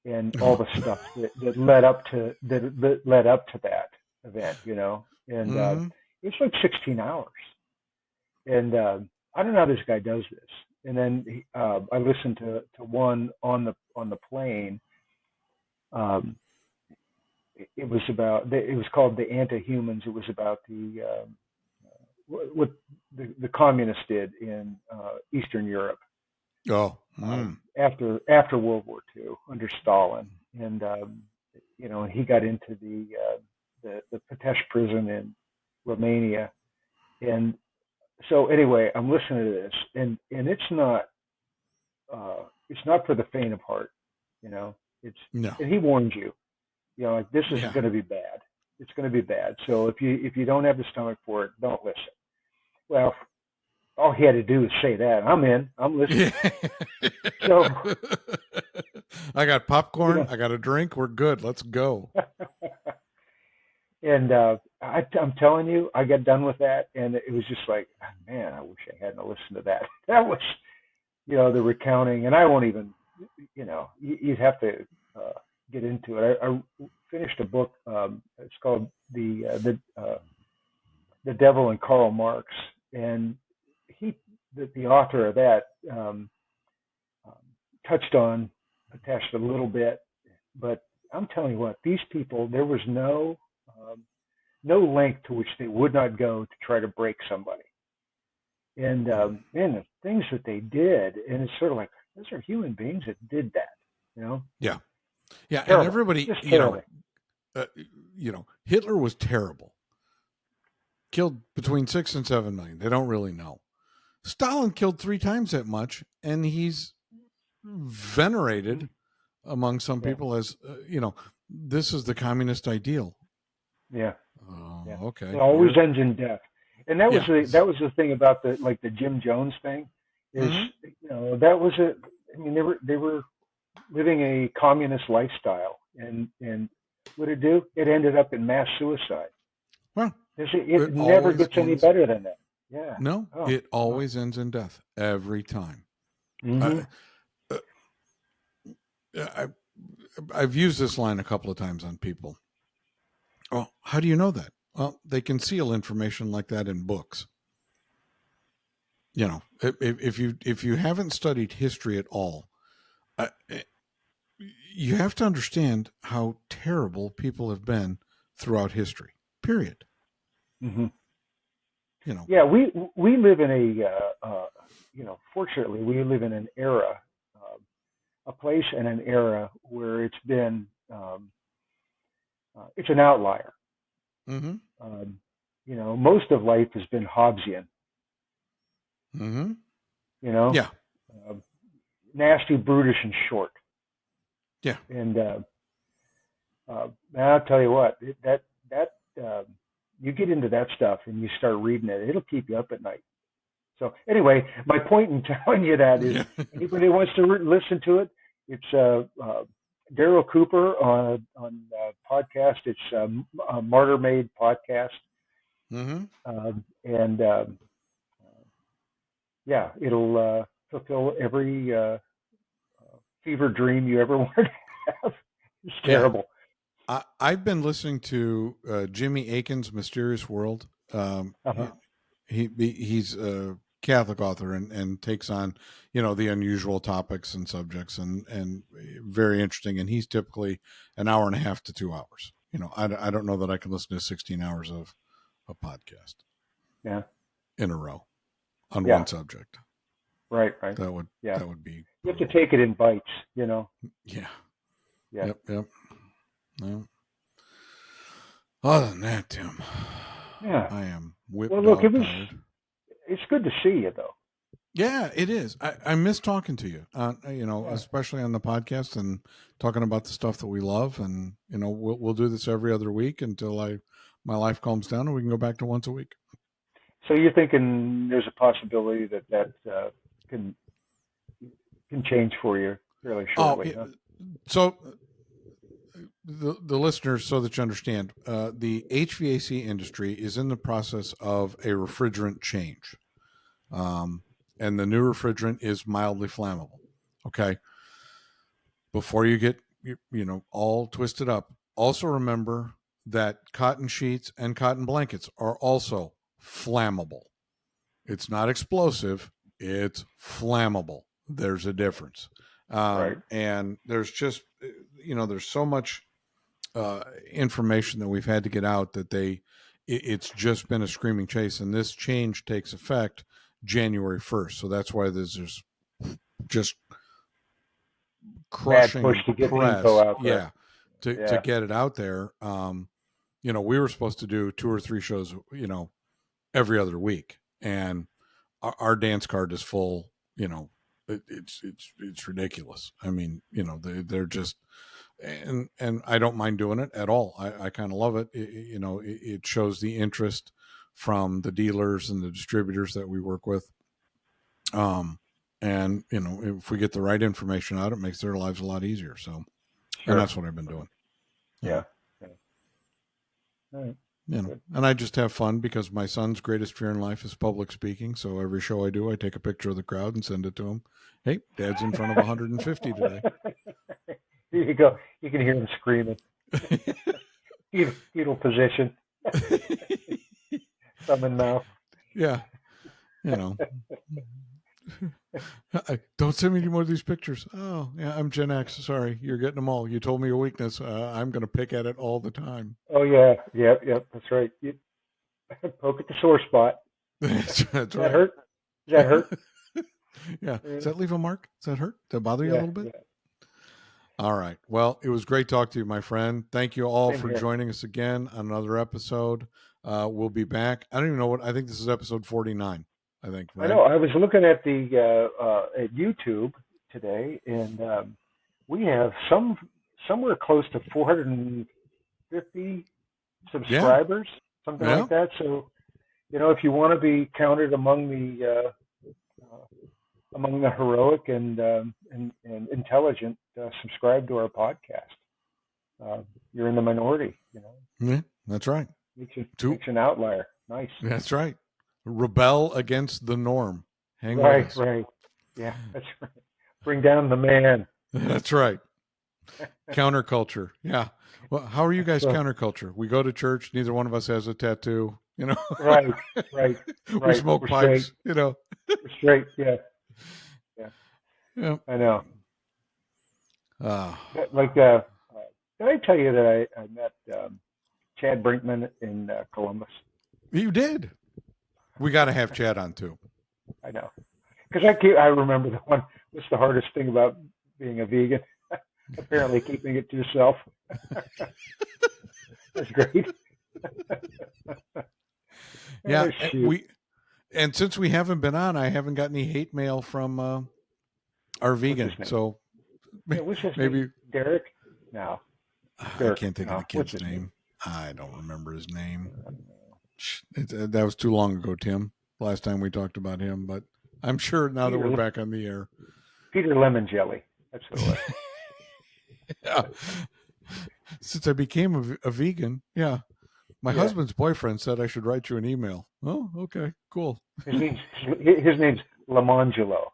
and all the stuff that led up to that led up to that event. And Mm-hmm. it's like 16 hours. And I don't know how this guy does this. And then I listened to one on the plane. Um, it was about it was called the Anti-Humans. It was about what the communists did in Eastern Europe Oh. after World War II under Stalin, and he got into the Pitești prison in Romania, and so anyway, I'm listening to this, and it's not for the faint of heart, you know. It's No. and he warns you, like this is Yeah. going to be bad. It's going to be bad. So if you don't have the stomach for it, don't listen. Well, all he had to do is say that. I'm in. I'm listening. Yeah. So I got you popcorn. know, I got a drink. We're good. Let's go. and I'm telling you, I got done with that, and it was just like, man, I wish I hadn't listened to that. That was, the recounting, and I won't even, you'd have to get into it. I finished a book. It's called the Devil and Karl Marx, and the author of that, um, touched on attached a little bit, but I'm telling you what, these people, there was no length to which they would not go to try to break somebody. And man, the things that they did, and it's sort of like those are human beings that did that. Yeah. Yeah. And Terrible, everybody, just terrible. uh, Hitler was terrible. Killed between 6 and 7 million. They don't really know. Stalin killed 3 times that much, and he's venerated among some Yeah, people as this is the communist ideal. yeah, Oh, yeah. okay. It always ends in death, and that was Yeah. the thing about the Jim Jones thing, is Mm-hmm. that was I mean, they were living a communist lifestyle, and what it do? It ended up in mass suicide. Well, It it never always gets any ends. better than that. Yeah. No, Oh. it always ends in death every time. Mm-hmm. I, uh, I, I've used this line a couple of times on people. Well, how do you know that? Well, they conceal information like that in books. You know, if you haven't studied history at all, uh, you have to understand how terrible people have been throughout history. Period. Mm-hmm. You know. Yeah, we live in a fortunately, we live in an era, a place and an era where it's been, it's an outlier. Mm-hmm. Um, most of life has been Hobbesian. Mm-hmm. You know, Yeah. uh, nasty, brutish, and short. Yeah. And I'll tell you what, that you get into that stuff and you start reading it, it'll keep you up at night. So anyway, my point in telling you that is, Yeah. anybody who wants to listen to it, it's Daryl Cooper on podcast. It's a Martyr Made podcast, Mm-hmm. and yeah, it'll fulfill every fever dream you ever wanted to have. It's Yeah. terrible. I've been listening to Jimmy Akin's Mysterious World. Uh-huh. He's a Catholic author and takes on the unusual topics and subjects and very interesting. And he's typically an hour and a half to 2 hours. I don't know that I can listen to 16 hours of a podcast Yeah. in a row on Yeah. one subject. Right. Right. That would Yeah. that would be You have to brutal. take it in bites. Yeah. Yeah. Yep. Well, other than that, Tim, Yeah. I am Well, whipped look, dog tired. it's good to see you though. Yeah, it is. I miss talking to you, Yeah. especially on the podcast and talking about the stuff that we love. And, we'll do this every other week until my life calms down and we can go back to once a week. So you're thinking there's a possibility that can can change for you fairly Oh, shortly, huh? so the listeners, so that you understand, the HVAC industry is in the process of a refrigerant change. And the new refrigerant is mildly flammable. Okay. Before you get all twisted up, also remember that cotton sheets and cotton blankets are also flammable. It's not explosive, it's flammable. There's a difference. Right. And there's just there's so much information that we've had to get out that it's just been a screaming chase, and this change takes effect January 1st. So that's why there's just Mad push crushing to get the info press, out there. yeah, to Yeah. get it out there. We were supposed to do 2 or 3 shows, every other week, and our dance card is full. It's ridiculous. I mean, they're just, and I don't mind doing it at all. I kind of love it. It shows the interest from the dealers and the distributors that we work with. And if we get the right information out, it makes their lives a lot easier. So, and Sure. that's what I've been doing. Yeah. Yeah. All right. Good. And I just have fun because my son's greatest fear in life is public speaking. So every show I do, I take a picture of the crowd and send it to him. Hey, Dad's in front of 150 today. Here you go. You can hear him screaming. Fetal position. Thumb and mouth. Yeah, don't send me any more of these pictures. Oh, yeah, I'm Gen X. Sorry, you're getting them all. You told me a weakness. I'm going to pick at it all the time. Oh yeah. Yep. Yep. That's right. You poke at the sore spot. That's Does that right. hurt? Does that hurt? Yeah. Does that leave a mark? Does that hurt? Does that bother you a Yeah. little bit? Yeah. All right. Well, it was great talking to you, my friend. Thank you all Same for here. joining us again on another episode. We'll be back. I don't even know what. I think this is episode 49. I think, I right? know. I was looking at the at YouTube today, and we have somewhere close to 450 Yeah. subscribers, something Yeah. like that. So, if you want to be counted among the heroic and intelligent, subscribe to our podcast. you're in the minority. You know, Yeah, that's right. makes you Two. makes an outlier. Nice. That's right. Rebel against the norm. Hang with Right, us. right. Yeah, that's right. Bring down the man. That's right. Counterculture. Yeah. Well, how are you guys So, counterculture? We go to church. Neither one of us has a tattoo. You know, right, right, we right. smoke We're straight. pipes. You know. We're straight. Yeah, yeah. Yeah. I know. Uh, Like, did I tell you that I met Chad Brinkman in Columbus? you did. We got to have Chad on too. I know, because I remember the one. What's the hardest thing about being a vegan? Apparently, keeping it to yourself. That's great. Yeah. Oh, shoot. And since we haven't been on, I haven't got any hate mail from our What's his vegan. name? So Yeah, what's his name? maybe Derek? No, I Dirk. can't think of No, the what's kid's his name. I don't remember his name. That was too long ago, Tim. Last time we talked about him, but I'm sure now that we're Peter, back on the air. Peter Lemon Jelly. That's what it was. Yeah. Since I became a vegan, yeah. My Yeah. husband's boyfriend said I should write you an email. Oh, okay, cool. His name's Lemongelo.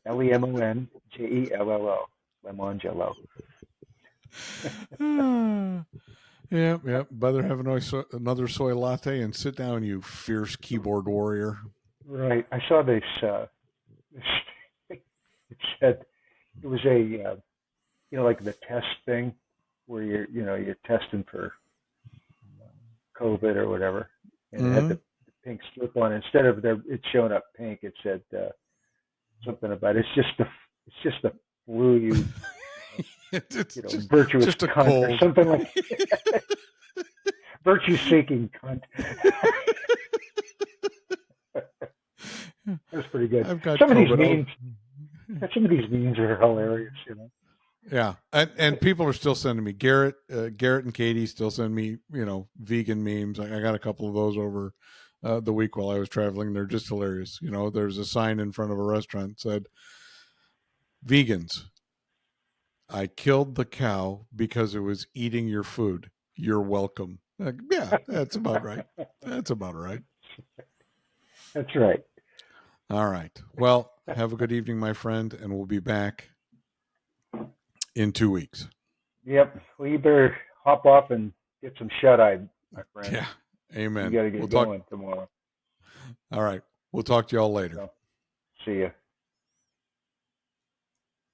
Lemonjello. Lemongelo. Yeah, yeah. Better have another soy latte and sit down, you fierce keyboard warrior. Right. I saw this. It said it was a like the test thing where you're testing for COVID or whatever, and it had Mm-hmm. the pink slip on. Instead of it showing up pink, it said something about it's just the flu, it's virtuous just a cunt or cold. something like virtue seeking cunt. That's pretty good. I've got Some of these COVID. memes are hilarious. Yeah, and people are still sending me Garrett and Katie still send me vegan memes. I got a couple of those over the week while I was traveling. They're just hilarious. There's a sign in front of a restaurant that said, "Vegans, I killed the cow because it was eating your food. You're welcome." Like, yeah, that's about right. That's about right. That's right. All right. Well, have a good evening, my friend, and we'll be back in 2 weeks. Yep. Well, you better hop off and get some shut eye, my friend. Yeah. Amen. You got to get going tomorrow. All right. We'll talk to y'all later. So, see ya.